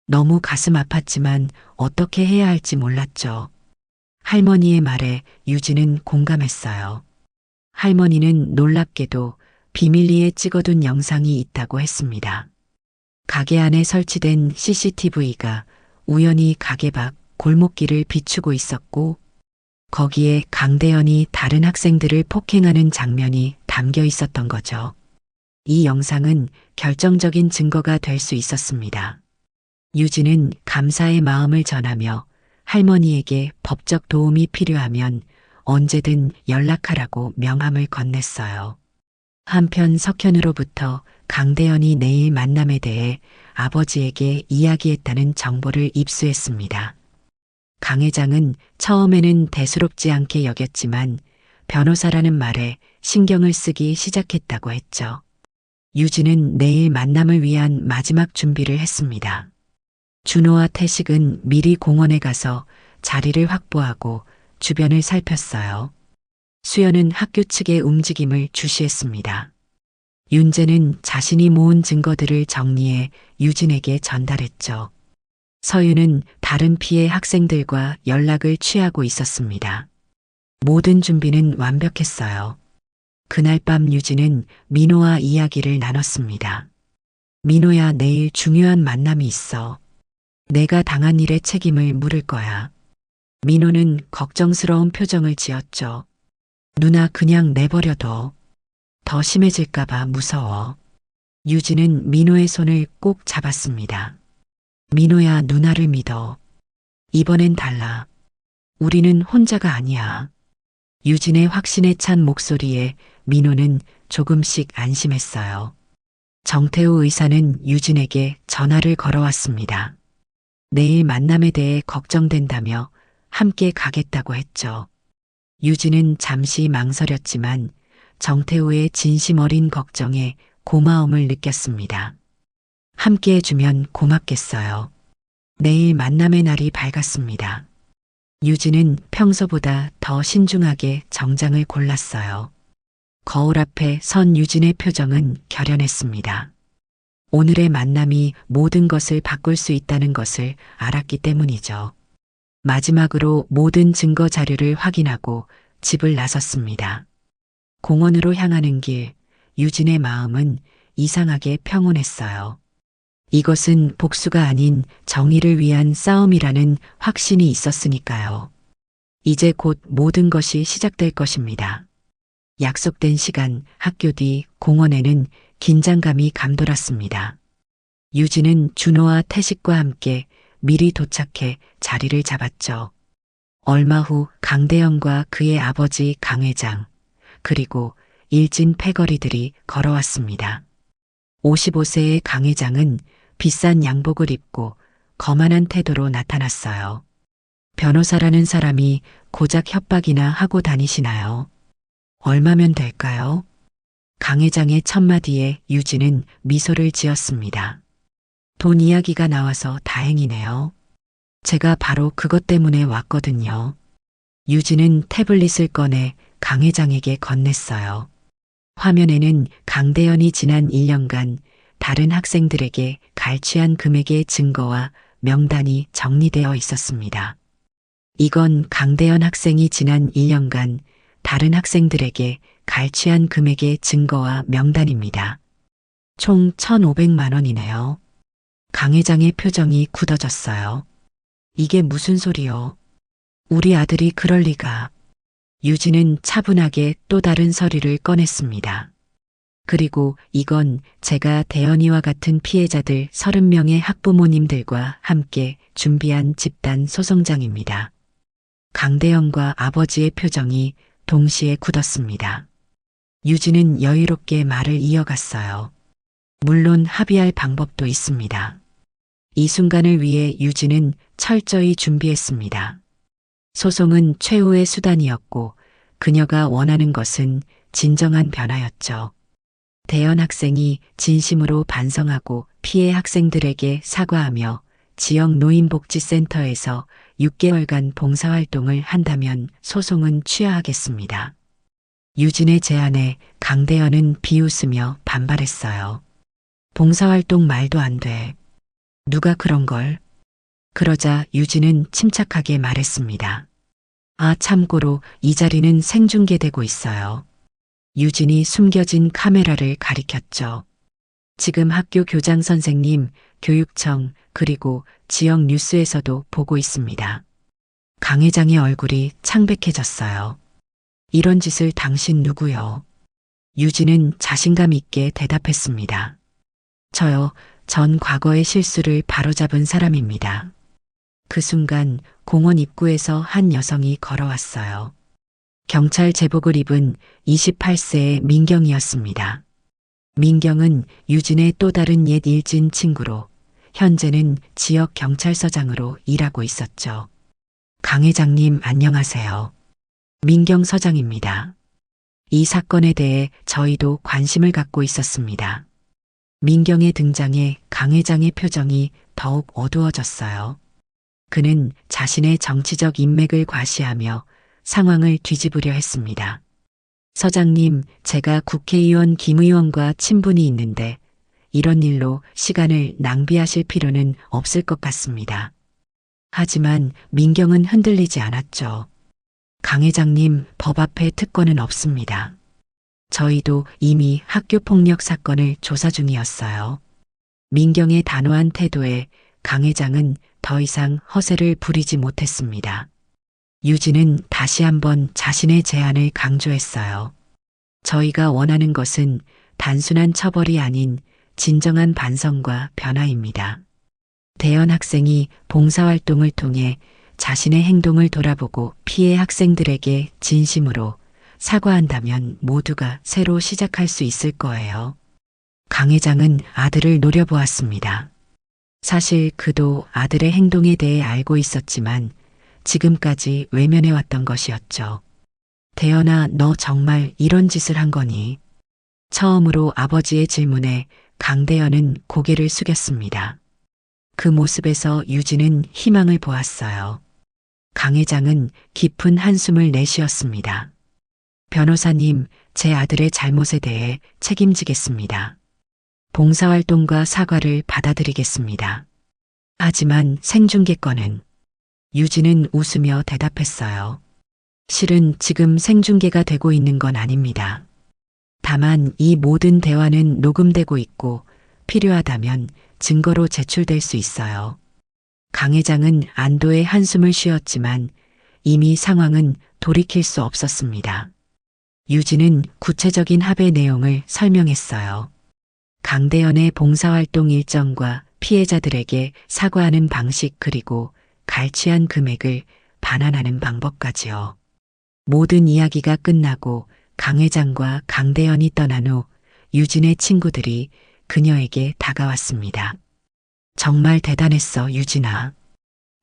Speaker 1: 너무 가슴 아팠지만 어떻게 해야 할지 몰랐죠. 할머니의 말에 유진은 공감했어요. 할머니는 놀랍게도 비밀리에 찍어둔 영상이 있다고 했습니다. 가게 안에 설치된 CCTV가 우연히 가게 밖 골목길을 비추고 있었고 거기에 강대현이 다른 학생들을 폭행하는 장면이 담겨 있었던 거죠. 이 영상은 결정적인 증거가 될 수 있었습니다. 유진은 감사의 마음을 전하며 할머니에게 법적 도움이 필요하면 언제든 연락하라고 명함을 건넸어요. 한편 석현으로부터 강대현이 내일 만남에 대해 아버지에게 이야기했다는 정보를 입수했습니다. 강 회장은 처음에는 대수롭지 않게 여겼지만 변호사라는 말에 신경을 쓰기 시작했다고 했죠. 유진은 내일 만남을 위한 마지막 준비를 했습니다. 준호와 태식은 미리 공원에 가서 자리를 확보하고 주변을 살폈어요. 수연은 학교 측의 움직임을 주시했습니다. 윤재는 자신이 모은 증거들을 정리해 유진에게 전달했죠. 서윤은 다른 피해 학생들과 연락을 취하고 있었습니다. 모든 준비는 완벽했어요. 그날 밤 유진은 민호와 이야기를 나눴습니다. 민호야, 내일 중요한 만남이 있어. 내가 당한 일의 책임을 물을 거야. 민호는 걱정스러운 표정을 지었죠. 누나 그냥 내버려둬. 더 심해질까봐 무서워. 유진은 민호의 손을 꼭 잡았습니다. 민호야, 누나를 믿어. 이번엔 달라. 우리는 혼자가 아니야. 유진의 확신에 찬 목소리에 민호는 조금씩 안심했어요. 정태우 의사는 유진에게 전화를 걸어왔습니다. 내일 만남에 대해 걱정된다며 함께 가겠다고 했죠. 유진은 잠시 망설였지만 정태우의 진심 어린 걱정에 고마움을 느꼈습니다. 함께 해주면 고맙겠어요. 내일 만남의 날이 밝았습니다. 유진은 평소보다 더 신중하게 정장을 골랐어요. 거울 앞에 선 유진의 표정은 결연했습니다. 오늘의 만남이 모든 것을 바꿀 수 있다는 것을 알았기 때문이죠. 마지막으로 모든 증거 자료를 확인하고 집을 나섰습니다. 공원으로 향하는 길, 유진의 마음은 이상하게 평온했어요. 이것은 복수가 아닌 정의를 위한 싸움이라는 확신이 있었으니까요. 이제 곧 모든 것이 시작될 것입니다. 약속된 시간 학교 뒤 공원에는 긴장감이 감돌았습니다. 유진은 준호와 태식과 함께 미리 도착해 자리를 잡았죠. 얼마 후 강대현과 그의 아버지 강 회장, 그리고 일진 패거리들이 걸어왔습니다. 55세의 강 회장은 비싼 양복을 입고 거만한 태도로 나타났어요. 변호사라는 사람이 고작 협박이나 하고 다니시나요? 얼마면 될까요? 강 회장의 첫마디에 유진은 미소를 지었습니다. 돈 이야기가 나와서 다행이네요. 제가 바로 그것 때문에 왔거든요. 유진은 태블릿을 꺼내 강 회장에게 건넸어요. 화면에는 강대현이 지난 1년간 다른 학생들에게 갈취한 금액의 증거와 명단이 정리되어 있었습니다. 이건 강대현 학생이 지난 1년간 다른 학생들에게 갈취한 금액의 증거와 명단입니다. 총 1,500만 원이네요. 강 회장의 표정이 굳어졌어요. 이게 무슨 소리요? 우리 아들이 그럴 리가. 유진은 차분하게 또 다른 서류를 꺼냈습니다. 그리고 이건 제가 대현이와 같은 피해자들 30명의 학부모님들과 함께 준비한 집단 소송장입니다. 강대현과 아버지의 표정이 동시에 굳었습니다. 유진은 여유롭게 말을 이어갔어요. 물론 합의할 방법도 있습니다. 이 순간을 위해 유진은 철저히 준비했습니다. 소송은 최후의 수단이었고 그녀가 원하는 것은 진정한 변화였죠. 대현 학생이 진심으로 반성하고 피해 학생들에게 사과하며 지역 노인복지센터에서 6개월간 봉사활동을 한다면 소송은 취하하겠습니다. 유진의 제안에 강대현은 비웃으며 반발했어요. 봉사활동 말도 안 돼. 누가 그런 걸? 그러자 유진은 침착하게 말했습니다. 아, 참고로 이 자리는 생중계되고 있어요. 유진이 숨겨진 카메라를 가리켰죠. 지금 학교 교장 선생님, 교육청, 그리고 지역 뉴스에서도 보고 있습니다. 강 회장의 얼굴이 창백해졌어요. 이런 짓을 당신 누구요? 유진은 자신감 있게 대답했습니다. 저요, 전 과거의 실수를 바로잡은 사람입니다. 그 순간 공원 입구에서 한 여성이 걸어왔어요. 경찰 제복을 입은 28세의 민경이었습니다. 민경은 유진의 또 다른 옛 일진 친구로 현재는 지역 경찰서장으로 일하고 있었죠. 강 회장님 안녕하세요. 민경 서장입니다. 이 사건에 대해 저희도 관심을 갖고 있었습니다. 민경의 등장에 강 회장의 표정이 더욱 어두워졌어요. 그는 자신의 정치적 인맥을 과시하며 상황을 뒤집으려 했습니다. 서장님, 제가 국회의원 김 의원과 친분이 있는데 이런 일로 시간을 낭비하실 필요는 없을 것 같습니다. 하지만 민경은 흔들리지 않았죠. 강 회장님, 법 앞에 특권은 없습니다. 저희도 이미 학교폭력 사건을 조사 중이었어요. 민경의 단호한 태도에 강 회장은 더 이상 허세를 부리지 못했습니다. 유진은 다시 한번 자신의 제안을 강조했어요. 저희가 원하는 것은 단순한 처벌이 아닌 진정한 반성과 변화입니다. 대현 학생이 봉사활동을 통해 자신의 행동을 돌아보고 피해 학생들에게 진심으로 사과한다면 모두가 새로 시작할 수 있을 거예요. 강 회장은 아들을 노려보았습니다. 사실 그도 아들의 행동에 대해 알고 있었지만 지금까지 외면해왔던 것이었죠. 대현아, 너 정말 이런 짓을 한 거니? 처음으로 아버지의 질문에 강대현은 고개를 숙였습니다. 그 모습에서 유진은 희망을 보았어요. 강 회장은 깊은 한숨을 내쉬었습니다. 변호사님, 제 아들의 잘못에 대해 책임지겠습니다. 봉사활동과 사과를 받아들이겠습니다. 하지만 생중계 건은? 유진은 웃으며 대답했어요. 실은 지금 생중계가 되고 있는 건 아닙니다. 다만 이 모든 대화는 녹음되고 있고 필요하다면 증거로 제출될 수 있어요. 강 회장은 안도의 한숨을 쉬었지만 이미 상황은 돌이킬 수 없었습니다. 유진은 구체적인 합의 내용을 설명했어요. 강대현의 봉사활동 일정과 피해자들에게 사과하는 방식 그리고 갈취한 금액을 반환하는 방법까지요. 모든 이야기가 끝나고 강 회장과 강대현이 떠난 후 유진의 친구들이 그녀에게 다가왔습니다. 정말 대단했어, 유진아.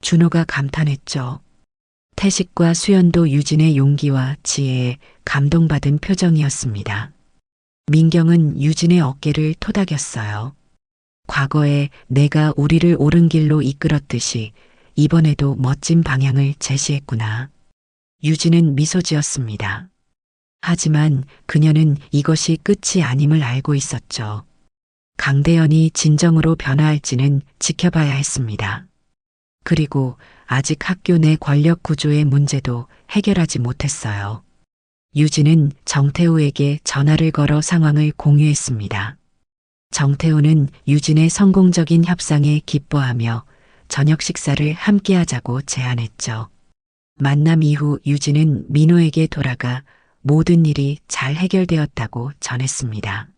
Speaker 1: 준호가 감탄했죠. 태식과 수연도 유진의 용기와 지혜에 감동받은 표정이었습니다. 민경은 유진의 어깨를 토닥였어요. 과거에 내가 우리를 옳은 길로 이끌었듯이 이번에도 멋진 방향을 제시했구나. 유진은 미소 지었습니다. 하지만 그녀는 이것이 끝이 아님을 알고 있었죠. 강대현이 진정으로 변화할지는 지켜봐야 했습니다. 그리고 아직 학교 내 권력 구조의 문제도 해결하지 못했어요. 유진은 정태우에게 전화를 걸어 상황을 공유했습니다. 정태우는 유진의 성공적인 협상에 기뻐하며 저녁 식사를 함께 하자고 제안했죠. 만남 이후 유진은 민호에게 돌아가 모든 일이 잘 해결되었다고 전했습니다.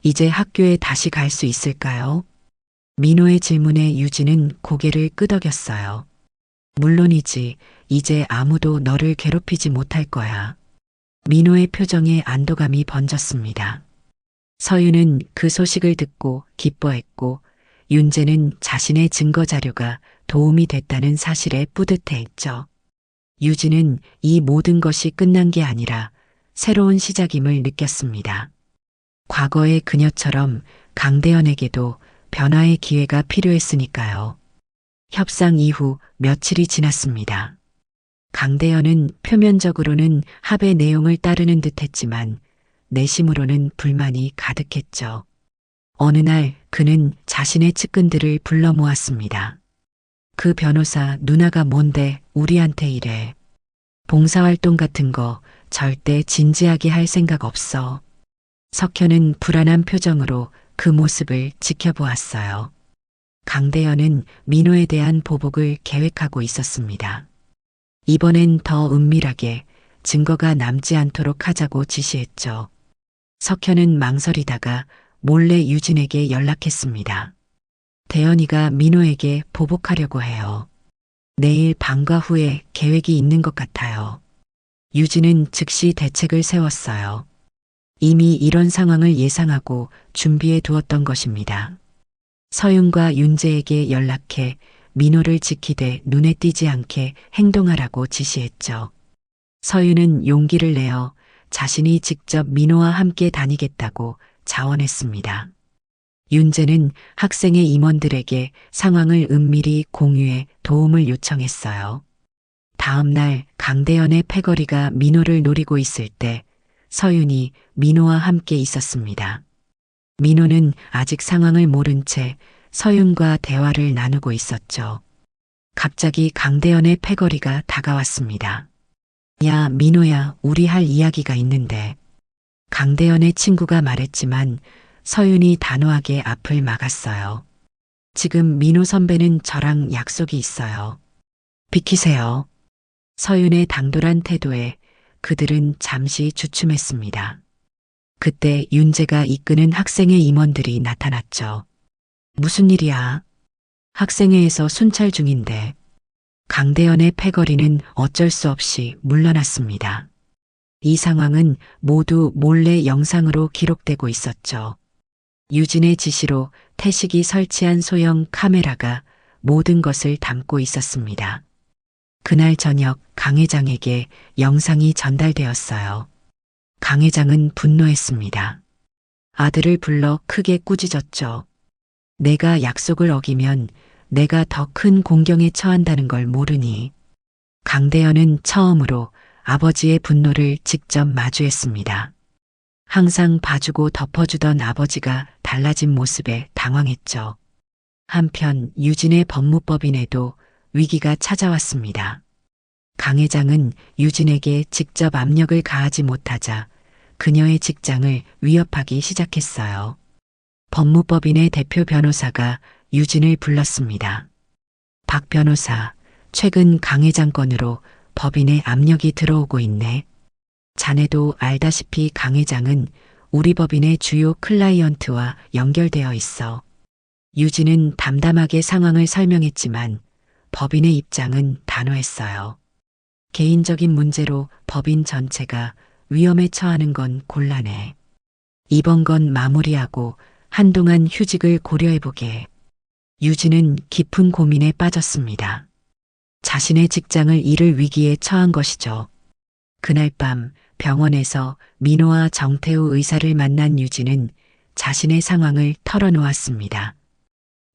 Speaker 1: 이제 학교에 다시 갈 수 있을까요? 민호의 질문에 유진은 고개를 끄덕였어요. 물론이지, 이제 아무도 너를 괴롭히지 못할 거야. 민호의 표정에 안도감이 번졌습니다. 서윤은 그 소식을 듣고 기뻐했고, 윤재는 자신의 증거 자료가 도움이 됐다는 사실에 뿌듯해했죠. 유진은 이 모든 것이 끝난 게 아니라 새로운 시작임을 느꼈습니다. 과거의 그녀처럼 강대현에게도 변화의 기회가 필요했으니까요. 협상 이후 며칠이 지났습니다. 강대현은 표면적으로는 합의 내용을 따르는 듯했지만 내심으로는 불만이 가득했죠. 어느 날 그는 자신의 측근들을 불러 모았습니다. 그 변호사 누나가 뭔데 우리한테 이래. 봉사활동 같은 거 절대 진지하게 할 생각 없어. 석현은 불안한 표정으로 그 모습을 지켜보았어요. 강대현은 민호에 대한 보복을 계획하고 있었습니다. 이번엔 더 은밀하게 증거가 남지 않도록 하자고 지시했죠. 석현은 망설이다가 몰래 유진에게 연락했습니다. 대현이가 민호에게 보복하려고 해요. 내일 방과 후에 계획이 있는 것 같아요. 유진은 즉시 대책을 세웠어요. 이미 이런 상황을 예상하고 준비해 두었던 것입니다. 서윤과 윤재에게 연락해 민호를 지키되 눈에 띄지 않게 행동하라고 지시했죠. 서윤은 용기를 내어 자신이 직접 민호와 함께 다니겠다고 자원했습니다. 윤재는 학생의 임원들에게 상황을 은밀히 공유해 도움을 요청했어요. 다음 날 강대현의 패거리가 민호를 노리고 있을 때 서윤이 민호와 함께 있었습니다. 민호는 아직 상황을 모른 채 서윤과 대화를 나누고 있었죠. 갑자기 강대현의 패거리가 다가왔습니다. 야, 민호야, 우리 할 이야기가 있는데. 강대현의 친구가 말했지만 서윤이 단호하게 앞을 막았어요. 지금 민호 선배는 저랑 약속이 있어요. 비키세요. 서윤의 당돌한 태도에 그들은 잠시 주춤했습니다. 그때 윤재가 이끄는 학생회 임원들이 나타났죠. 무슨 일이야? 학생회에서 순찰 중인데. 강대현의 패거리는 어쩔 수 없이 물러났습니다. 이 상황은 모두 몰래 영상으로 기록되고 있었죠. 유진의 지시로 태식이 설치한 소형 카메라가 모든 것을 담고 있었습니다. 그날 저녁 강 회장에게 영상이 전달되었어요. 강 회장은 분노했습니다. 아들을 불러 크게 꾸짖었죠. 내가 약속을 어기면 내가 더 큰 공경에 처한다는 걸 모르니. 강대현은 처음으로 아버지의 분노를 직접 마주했습니다. 항상 봐주고 덮어주던 아버지가 달라진 모습에 당황했죠. 한편 유진의 법무법인에도 위기가 찾아왔습니다. 강 회장은 유진에게 직접 압력을 가하지 못하자 그녀의 직장을 위협하기 시작했어요. 법무법인의 대표 변호사가 유진을 불렀습니다. 박 변호사, 최근 강 회장 건으로 법인에 압력이 들어오고 있네. 자네도 알다시피 강 회장은 우리 법인의 주요 클라이언트와 연결되어 있어. 유진은 담담하게 상황을 설명했지만 법인의 입장은 단호했어요. 개인적인 문제로 법인 전체가 위험에 처하는 건 곤란해. 이번 건 마무리하고 한동안 휴직을 고려해보게. 유진은 깊은 고민에 빠졌습니다. 자신의 직장을 잃을 위기에 처한 것이죠. 그날 밤 병원에서 민호와 정태우 의사를 만난 유진은 자신의 상황을 털어놓았습니다.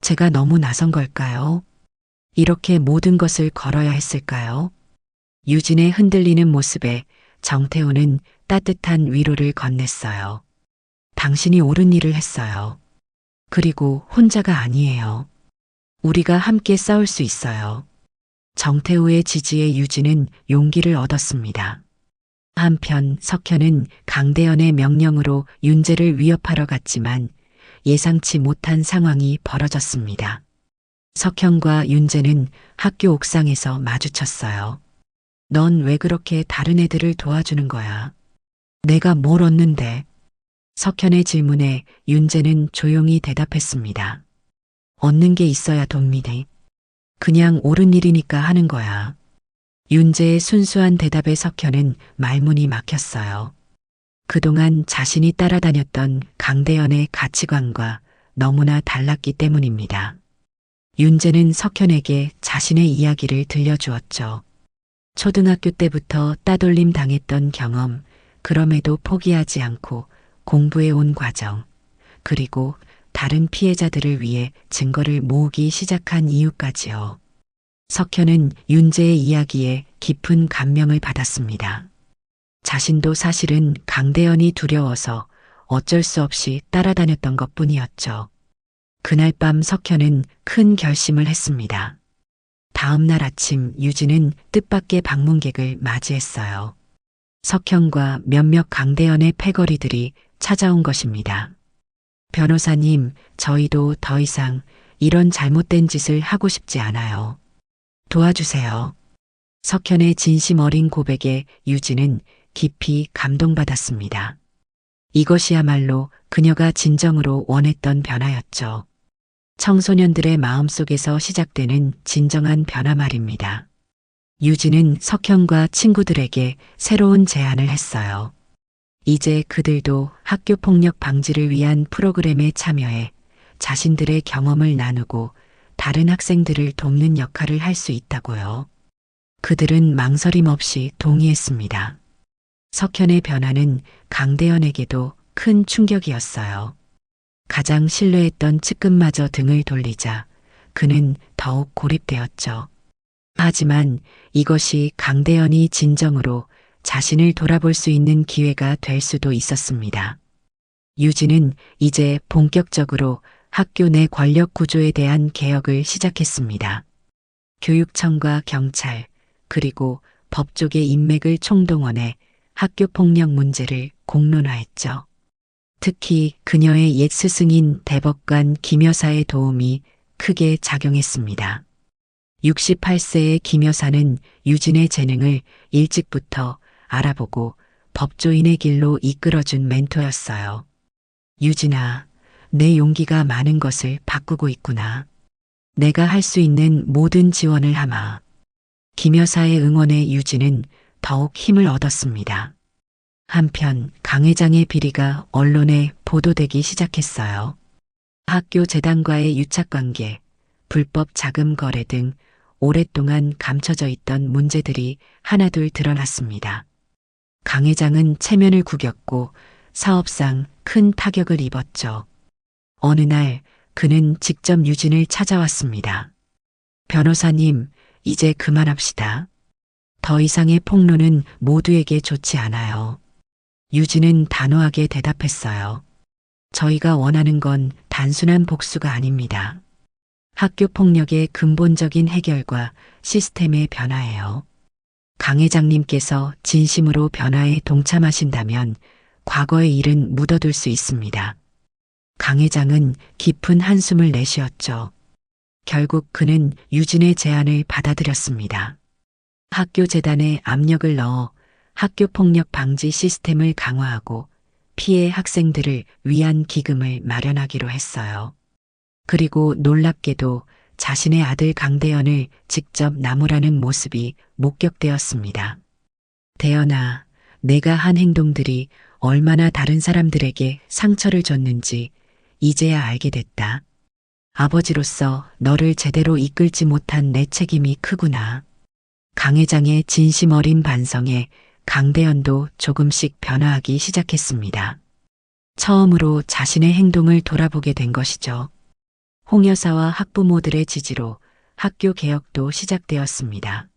Speaker 1: 제가 너무 나선 걸까요? 이렇게 모든 것을 걸어야 했을까요? 유진의 흔들리는 모습에 정태호는 따뜻한 위로를 건넸어요. 당신이 옳은 일을 했어요. 그리고 혼자가 아니에요. 우리가 함께 싸울 수 있어요. 정태호의 지지에 유진은 용기를 얻었습니다. 한편 석현은 강대현의 명령으로 윤재를 위협하러 갔지만 예상치 못한 상황이 벌어졌습니다. 석현과 윤재는 학교 옥상에서 마주쳤어요. 넌 왜 그렇게 다른 애들을 도와주는 거야? 내가 뭘 얻는데? 석현의 질문에 윤재는 조용히 대답했습니다. 얻는 게 있어야 돕니다. 그냥 옳은 일이니까 하는 거야. 윤재의 순수한 대답에 석현은 말문이 막혔어요. 그동안 자신이 따라다녔던 강대현의 가치관과 너무나 달랐기 때문입니다. 윤재는 석현에게 자신의 이야기를 들려주었죠. 초등학교 때부터 따돌림 당했던 경험, 그럼에도 포기하지 않고 공부해 온 과정, 그리고 다른 피해자들을 위해 증거를 모으기 시작한 이유까지요. 석현은 윤재의 이야기에 깊은 감명을 받았습니다. 자신도 사실은 강대현이 두려워서 어쩔 수 없이 따라다녔던 것뿐이었죠. 그날 밤 석현은 큰 결심을 했습니다. 다음 날 아침 유진은 뜻밖의 방문객을 맞이했어요. 석현과 몇몇 강대현의 패거리들이 찾아온 것입니다. 변호사님, 저희도 더 이상 이런 잘못된 짓을 하고 싶지 않아요. 도와주세요. 석현의 진심 어린 고백에 유진은 깊이 감동받았습니다. 이것이야말로 그녀가 진정으로 원했던 변화였죠. 청소년들의 마음속에서 시작되는 진정한 변화 말입니다. 유진은 석현과 친구들에게 새로운 제안을 했어요. 이제 그들도 학교 폭력 방지를 위한 프로그램에 참여해 자신들의 경험을 나누고 다른 학생들을 돕는 역할을 할 수 있다고요. 그들은 망설임 없이 동의했습니다. 석현의 변화는 강대현에게도 큰 충격이었어요. 가장 신뢰했던 측근마저 등을 돌리자 그는 더욱 고립되었죠. 하지만 이것이 강대현이 진정으로 자신을 돌아볼 수 있는 기회가 될 수도 있었습니다. 유진은 이제 본격적으로 학교 내 권력 구조에 대한 개혁을 시작했습니다. 교육청과 경찰, 그리고 법 쪽의 인맥을 총동원해 학교 폭력 문제를 공론화했죠. 특히 그녀의 옛 스승인 대법관 김 여사의 도움이 크게 작용했습니다. 68세의 김 여사는 유진의 재능을 일찍부터 알아보고 법조인의 길로 이끌어준 멘토였어요. 유진아, 내 용기가 많은 것을 바꾸고 있구나. 내가 할 수 있는 모든 지원을 하마. 김 여사의 응원에 유진은 더욱 힘을 얻었습니다. 한편 강 회장의 비리가 언론에 보도되기 시작했어요. 학교 재단과의 유착관계, 불법 자금 거래 등 오랫동안 감춰져 있던 문제들이 하나둘 드러났습니다. 강 회장은 체면을 구겼고 사업상 큰 타격을 입었죠. 어느 날 그는 직접 유진을 찾아왔습니다. 변호사님, 이제 그만합시다. 더 이상의 폭로는 모두에게 좋지 않아요. 유진은 단호하게 대답했어요. 저희가 원하는 건 단순한 복수가 아닙니다. 학교 폭력의 근본적인 해결과 시스템의 변화예요. 강 회장님께서 진심으로 변화에 동참하신다면 과거의 일은 묻어둘 수 있습니다. 강 회장은 깊은 한숨을 내쉬었죠. 결국 그는 유진의 제안을 받아들였습니다. 학교 재단에 압력을 넣어 학교 폭력 방지 시스템을 강화하고 피해 학생들을 위한 기금을 마련하기로 했어요. 그리고 놀랍게도 자신의 아들 강대현을 직접 나무라는 모습이 목격되었습니다. 대현아, 내가 한 행동들이 얼마나 다른 사람들에게 상처를 줬는지 이제야 알게 됐다. 아버지로서 너를 제대로 이끌지 못한 내 책임이 크구나. 강 회장의 진심 어린 반성에 강대현도 조금씩 변화하기 시작했습니다. 처음으로 자신의 행동을 돌아보게 된 것이죠. 홍 여사와 학부모들의 지지로 학교 개혁도 시작되었습니다.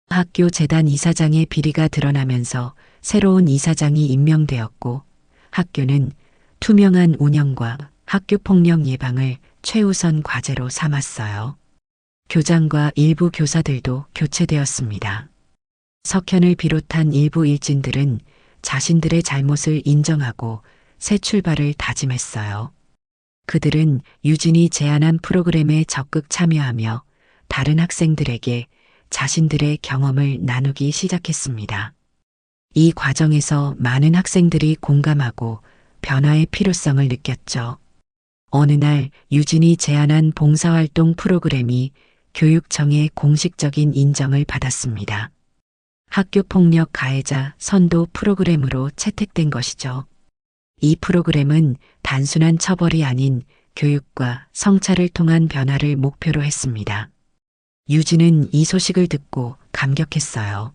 Speaker 1: 학교 재단 이사장의 비리가 드러나면서 새로운 이사장이 임명되었고 학교는 투명한 운영과 학교 폭력 예방을 최우선 과제로 삼았어요. 교장과 일부 교사들도 교체되었습니다. 석현을 비롯한 일부 일진들은 자신들의 잘못을 인정하고 새 출발을 다짐했어요. 그들은 유진이 제안한 프로그램에 적극 참여하며 다른 학생들에게 자신들의 경험을 나누기 시작했습니다. 이 과정에서 많은 학생들이 공감하고 변화의 필요성을 느꼈죠. 어느 날 유진이 제안한 봉사활동 프로그램이 교육청의 공식적인 인정을 받았습니다. 학교폭력 가해자 선도 프로그램으로 채택된 것이죠. 이 프로그램은 단순한 처벌이 아닌 교육과 성찰을 통한 변화를 목표로 했습니다. 유진은 이 소식을 듣고 감격했어요.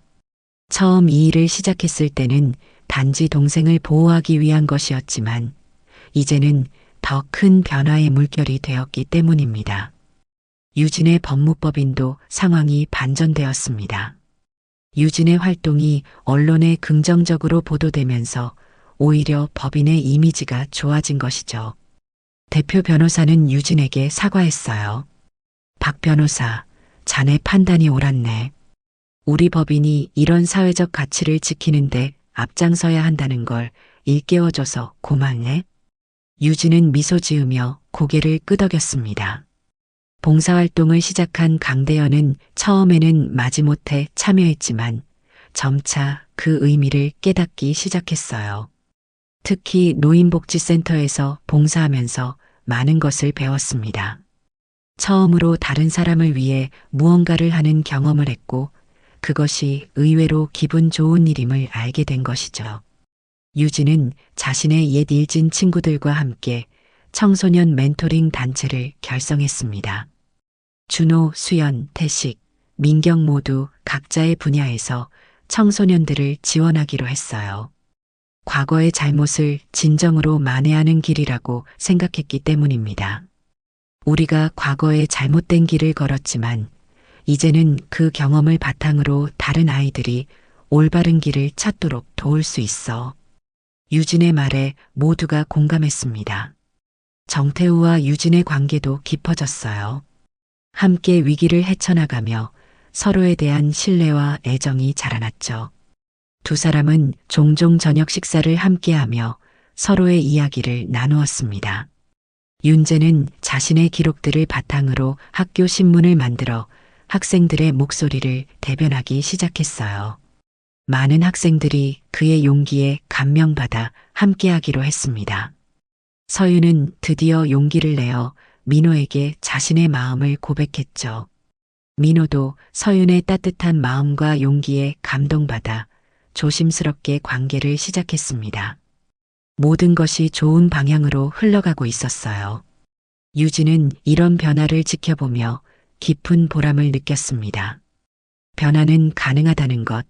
Speaker 1: 처음 이 일을 시작했을 때는 단지 동생을 보호하기 위한 것이었지만 이제는 더 큰 변화의 물결이 되었기 때문입니다. 유진의 법무법인도 상황이 반전되었습니다. 유진의 활동이 언론에 긍정적으로 보도되면서 오히려 법인의 이미지가 좋아진 것이죠. 대표 변호사는 유진에게 사과했어요. 박 변호사, 자네 판단이 옳았네. 우리 법인이 이런 사회적 가치를 지키는데 앞장서야 한다는 걸 일깨워줘서 고맙네. 유진은 미소 지으며 고개를 끄덕였습니다. 봉사활동을 시작한 강대현은 처음에는 마지못해 참여했지만 점차 그 의미를 깨닫기 시작했어요. 특히 노인복지센터에서 봉사하면서 많은 것을 배웠습니다. 처음으로 다른 사람을 위해 무언가를 하는 경험을 했고 그것이 의외로 기분 좋은 일임을 알게 된 것이죠. 유진은 자신의 옛 일진 친구들과 함께 청소년 멘토링 단체를 결성했습니다. 준호, 수연, 태식, 민경 모두 각자의 분야에서 청소년들을 지원하기로 했어요. 과거의 잘못을 진정으로 만회하는 길이라고 생각했기 때문입니다. 우리가 과거에 잘못된 길을 걸었지만 이제는 그 경험을 바탕으로 다른 아이들이 올바른 길을 찾도록 도울 수 있어. 유진의 말에 모두가 공감했습니다. 정태우와 유진의 관계도 깊어졌어요. 함께 위기를 헤쳐나가며 서로에 대한 신뢰와 애정이 자라났죠. 두 사람은 종종 저녁 식사를 함께하며 서로의 이야기를 나누었습니다. 윤재는 자신의 기록들을 바탕으로 학교 신문을 만들어 학생들의 목소리를 대변하기 시작했어요. 많은 학생들이 그의 용기에 감명받아 함께하기로 했습니다. 서윤은 드디어 용기를 내어 민호에게 자신의 마음을 고백했죠. 민호도 서윤의 따뜻한 마음과 용기에 감동받아 조심스럽게 관계를 시작했습니다. 모든 것이 좋은 방향으로 흘러가고 있었어요. 유진은 이런 변화를 지켜보며 깊은 보람을 느꼈습니다. 변화는 가능하다는 것,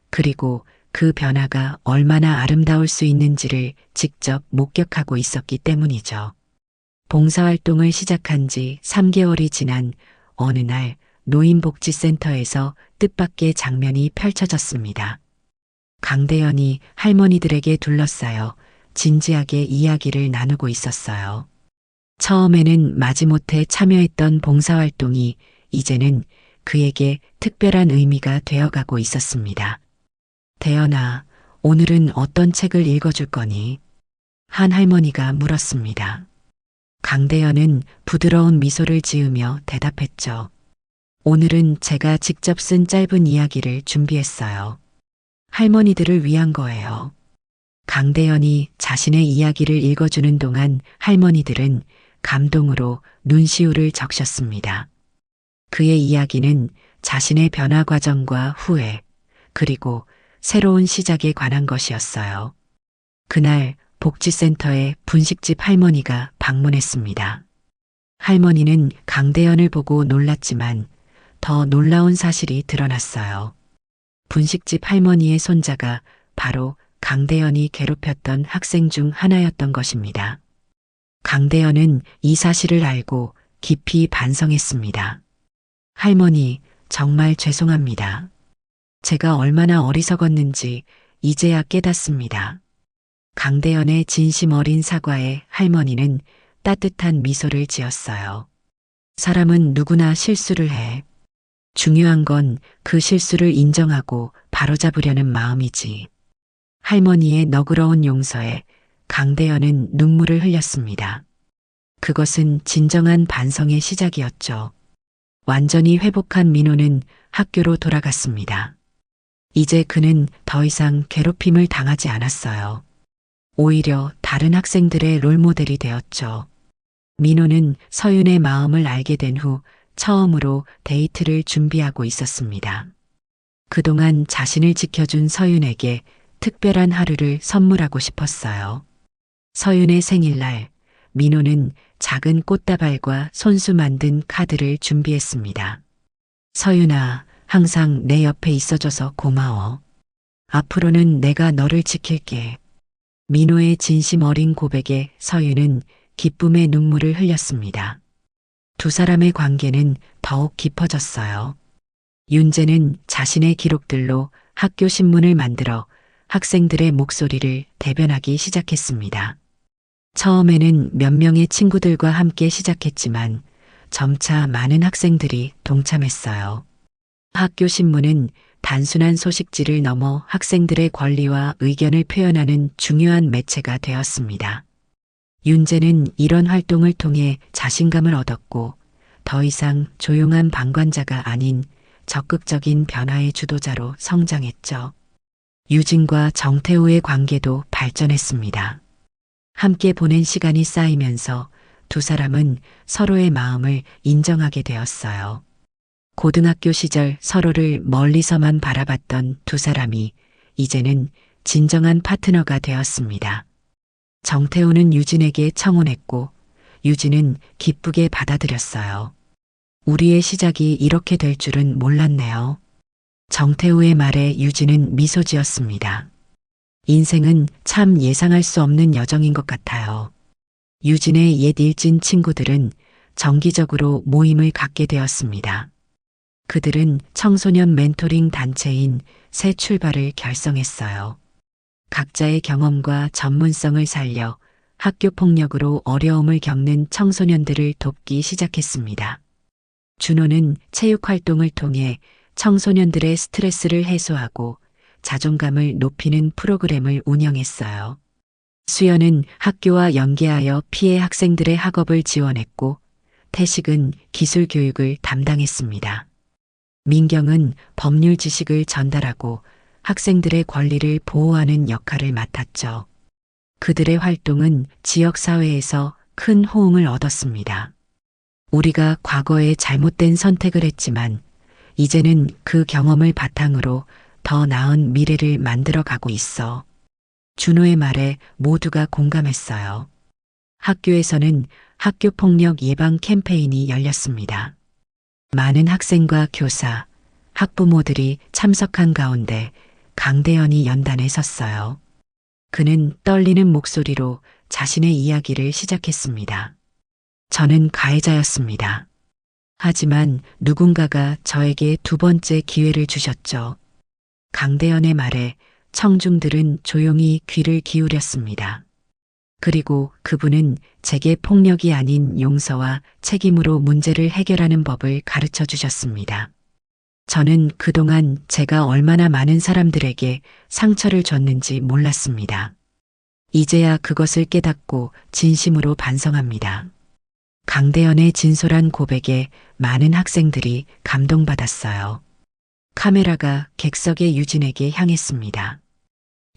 Speaker 1: 그리고 그 변화가 얼마나 아름다울 수 있는지를 직접 목격하고 있었기 때문이죠. 봉사활동을 시작한 지 3개월이 지난 어느 날 노인복지센터에서 뜻밖의 장면이 펼쳐졌습니다. 강대현이 할머니들에게 둘러싸여 진지하게 이야기를 나누고 있었어요. 처음에는 마지못해 참여했던 봉사활동이 이제는 그에게 특별한 의미가 되어가고 있었습니다. 대현아, 오늘은 어떤 책을 읽어줄 거니? 한 할머니가 물었습니다. 강대현은 부드러운 미소를 지으며 대답했죠. 오늘은 제가 직접 쓴 짧은 이야기를 준비했어요. 할머니들을 위한 거예요. 강대현이 자신의 이야기를 읽어주는 동안 할머니들은 감동으로 눈시울을 적셨습니다. 그의 이야기는 자신의 변화 과정과 후회, 그리고 새로운 시작에 관한 것이었어요. 그날 복지센터에 분식집 할머니가 방문했습니다. 할머니는 강대현을 보고 놀랐지만 더 놀라운 사실이 드러났어요. 분식집 할머니의 손자가 바로 강대현이 괴롭혔던 학생 중 하나였던 것입니다. 강대현은 이 사실을 알고 깊이 반성했습니다. 할머니, 정말 죄송합니다. 제가 얼마나 어리석었는지 이제야 깨닫습니다. 강대현의 진심 어린 사과에 할머니는 따뜻한 미소를 지었어요. 사람은 누구나 실수를 해. 중요한 건 그 실수를 인정하고 바로잡으려는 마음이지. 할머니의 너그러운 용서에 강대현은 눈물을 흘렸습니다. 그것은 진정한 반성의 시작이었죠. 완전히 회복한 민호는 학교로 돌아갔습니다. 이제 그는 더 이상 괴롭힘을 당하지 않았어요. 오히려 다른 학생들의 롤모델이 되었죠. 민호는 서윤의 마음을 알게 된 후 처음으로 데이트를 준비하고 있었습니다. 그동안 자신을 지켜준 서윤에게 특별한 하루를 선물하고 싶었어요. 서윤의 생일날 민호는 작은 꽃다발과 손수 만든 카드를 준비했습니다. 서윤아, 항상 내 옆에 있어줘서 고마워. 앞으로는 내가 너를 지킬게. 민호의 진심 어린 고백에 서윤은 기쁨의 눈물을 흘렸습니다. 두 사람의 관계는 더욱 깊어졌어요. 윤재는 자신의 기록들로 학교 신문을 만들어 학생들의 목소리를 대변하기 시작했습니다. 처음에는 몇 명의 친구들과 함께 시작했지만 점차 많은 학생들이 동참했어요. 학교 신문은 단순한 소식지를 넘어 학생들의 권리와 의견을 표현하는 중요한 매체가 되었습니다. 윤재는 이런 활동을 통해 자신감을 얻었고 더 이상 조용한 방관자가 아닌 적극적인 변화의 주도자로 성장했죠. 유진과 정태우의 관계도 발전했습니다. 함께 보낸 시간이 쌓이면서 두 사람은 서로의 마음을 인정하게 되었어요. 고등학교 시절 서로를 멀리서만 바라봤던 두 사람이 이제는 진정한 파트너가 되었습니다. 정태우는 유진에게 청혼했고 유진은 기쁘게 받아들였어요. 우리의 시작이 이렇게 될 줄은 몰랐네요. 정태우의 말에 유진은 미소 지었습니다. 인생은 참 예상할 수 없는 여정인 것 같아요. 유진의 옛 일진 친구들은 정기적으로 모임을 갖게 되었습니다. 그들은 청소년 멘토링 단체인 새 출발을 결성했어요. 각자의 경험과 전문성을 살려 학교 폭력으로 어려움을 겪는 청소년들을 돕기 시작했습니다. 준호는 체육 활동을 통해 청소년들의 스트레스를 해소하고 자존감을 높이는 프로그램을 운영했어요. 수연은 학교와 연계하여 피해 학생들의 학업을 지원했고 태식은 기술 교육을 담당했습니다. 민경은 법률 지식을 전달하고 학생들의 권리를 보호하는 역할을 맡았죠. 그들의 활동은 지역사회에서 큰 호응을 얻었습니다. 우리가 과거에 잘못된 선택을 했지만 이제는 그 경험을 바탕으로 더 나은 미래를 만들어 가고 있어. 준호의 말에 모두가 공감했어요. 학교에서는 학교폭력 예방 캠페인이 열렸습니다. 많은 학생과 교사, 학부모들이 참석한 가운데 강대현이 연단에 섰어요. 그는 떨리는 목소리로 자신의 이야기를 시작했습니다. 저는 가해자였습니다. 하지만 누군가가 저에게 두 번째 기회를 주셨죠. 강대현의 말에 청중들은 조용히 귀를 기울였습니다. 그리고 그분은 제게 폭력이 아닌 용서와 책임으로 문제를 해결하는 법을 가르쳐 주셨습니다. 저는 그동안 제가 얼마나 많은 사람들에게 상처를 줬는지 몰랐습니다. 이제야 그것을 깨닫고 진심으로 반성합니다. 강대현의 진솔한 고백에 많은 학생들이 감동받았어요. 카메라가 객석의 유진에게 향했습니다.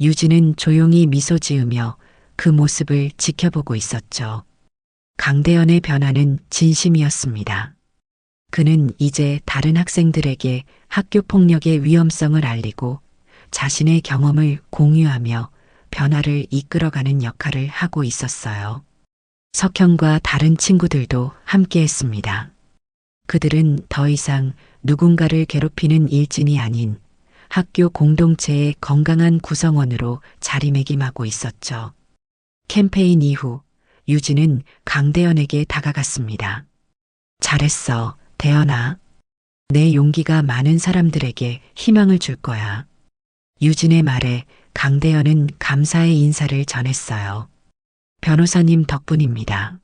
Speaker 1: 유진은 조용히 미소 지으며 그 모습을 지켜보고 있었죠. 강대현의 변화는 진심이었습니다. 그는 이제 다른 학생들에게 학교 폭력의 위험성을 알리고 자신의 경험을 공유하며 변화를 이끌어가는 역할을 하고 있었어요. 석현과 다른 친구들도 함께했습니다. 그들은 더 이상 누군가를 괴롭히는 일진이 아닌 학교 공동체의 건강한 구성원으로 자리매김하고 있었죠. 캠페인 이후 유진은 강대현에게 다가갔습니다. 잘했어, 대연아. 내 용기가 많은 사람들에게 희망을 줄 거야. 유진의 말에 강대현은 감사의 인사를 전했어요. 변호사님 덕분입니다.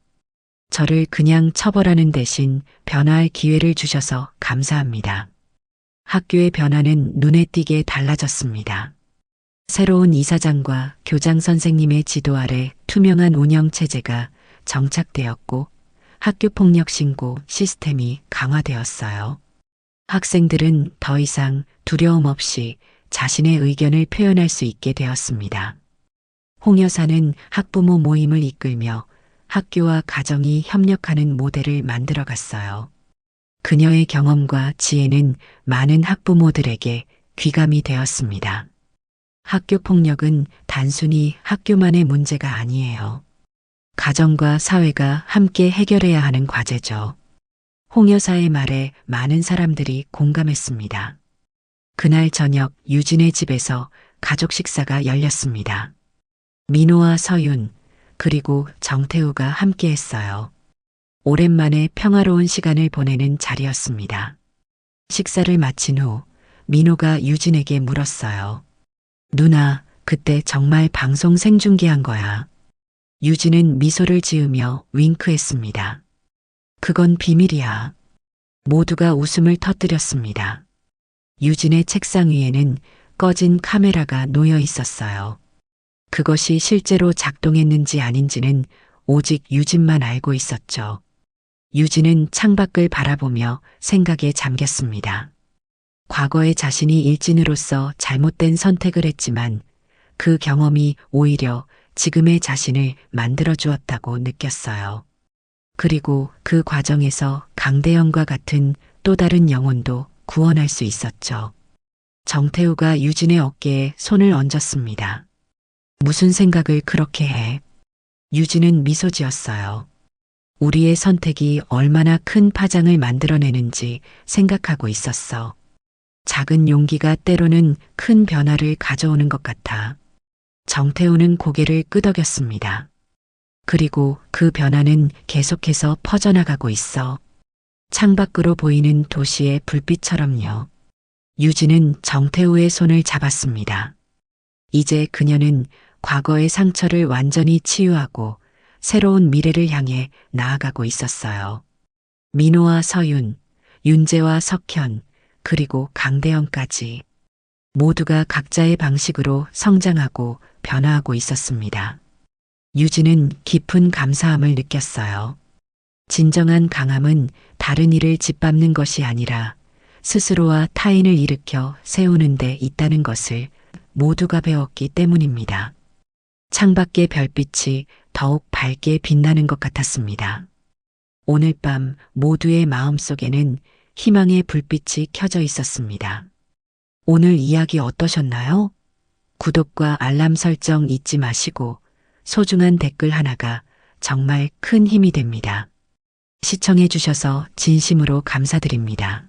Speaker 1: 저를 그냥 처벌하는 대신 변화할 기회를 주셔서 감사합니다. 학교의 변화는 눈에 띄게 달라졌습니다. 새로운 이사장과 교장 선생님의 지도 아래 투명한 운영 체제가 정착되었고 학교 폭력 신고 시스템이 강화되었어요. 학생들은 더 이상 두려움 없이 자신의 의견을 표현할 수 있게 되었습니다. 홍 여사는 학부모 모임을 이끌며 학교와 가정이 협력하는 모델을 만들어 갔어요. 그녀의 경험과 지혜는 많은 학부모들에게 귀감이 되었습니다. 학교 폭력은 단순히 학교만의 문제가 아니에요. 가정과 사회가 함께 해결해야 하는 과제죠. 홍 여사의 말에 많은 사람들이 공감했습니다. 그날 저녁 유진의 집에서 가족 식사가 열렸습니다. 민호와 서윤, 그리고 정태우가 함께 했어요. 오랜만에 평화로운 시간을 보내는 자리였습니다. 식사를 마친 후 민호가 유진에게 물었어요. 누나, 그때 정말 방송 생중계한 거야. 유진은 미소를 지으며 윙크했습니다. 그건 비밀이야. 모두가 웃음을 터뜨렸습니다. 유진의 책상 위에는 꺼진 카메라가 놓여 있었어요. 그것이 실제로 작동했는지 아닌지는 오직 유진만 알고 있었죠. 유진은 창밖을 바라보며 생각에 잠겼습니다. 과거의 자신이 일진으로서 잘못된 선택을 했지만 그 경험이 오히려 지금의 자신을 만들어 주었다고 느꼈어요. 그리고 그 과정에서 강대현과 같은 또 다른 영혼도 구원할 수 있었죠. 정태우가 유진의 어깨에 손을 얹었습니다. 무슨 생각을 그렇게 해? 유진은 미소 지었어요. 우리의 선택이 얼마나 큰 파장을 만들어내는지 생각하고 있었어. 작은 용기가 때로는 큰 변화를 가져오는 것 같아. 정태우는 고개를 끄덕였습니다. 그리고 그 변화는 계속해서 퍼져나가고 있어. 창밖으로 보이는 도시의 불빛처럼요. 유진은 정태우의 손을 잡았습니다. 이제 그녀는 과거의 상처를 완전히 치유하고 새로운 미래를 향해 나아가고 있었어요. 민호와 서윤, 윤재와 석현, 그리고 강대현까지 모두가 각자의 방식으로 성장하고 변화하고 있었습니다. 유진은 깊은 감사함을 느꼈어요. 진정한 강함은 다른 이를 짓밟는 것이 아니라 스스로와 타인을 일으켜 세우는 데 있다는 것을 모두가 배웠기 때문입니다. 창밖의 별빛이 더욱 밝게 빛나는 것 같았습니다. 오늘 밤 모두의 마음속에는 희망의 불빛이 켜져 있었습니다. 오늘 이야기 어떠셨나요? 구독과 알람 설정 잊지 마시고 소중한 댓글 하나가 정말 큰 힘이 됩니다. 시청해 주셔서 진심으로 감사드립니다.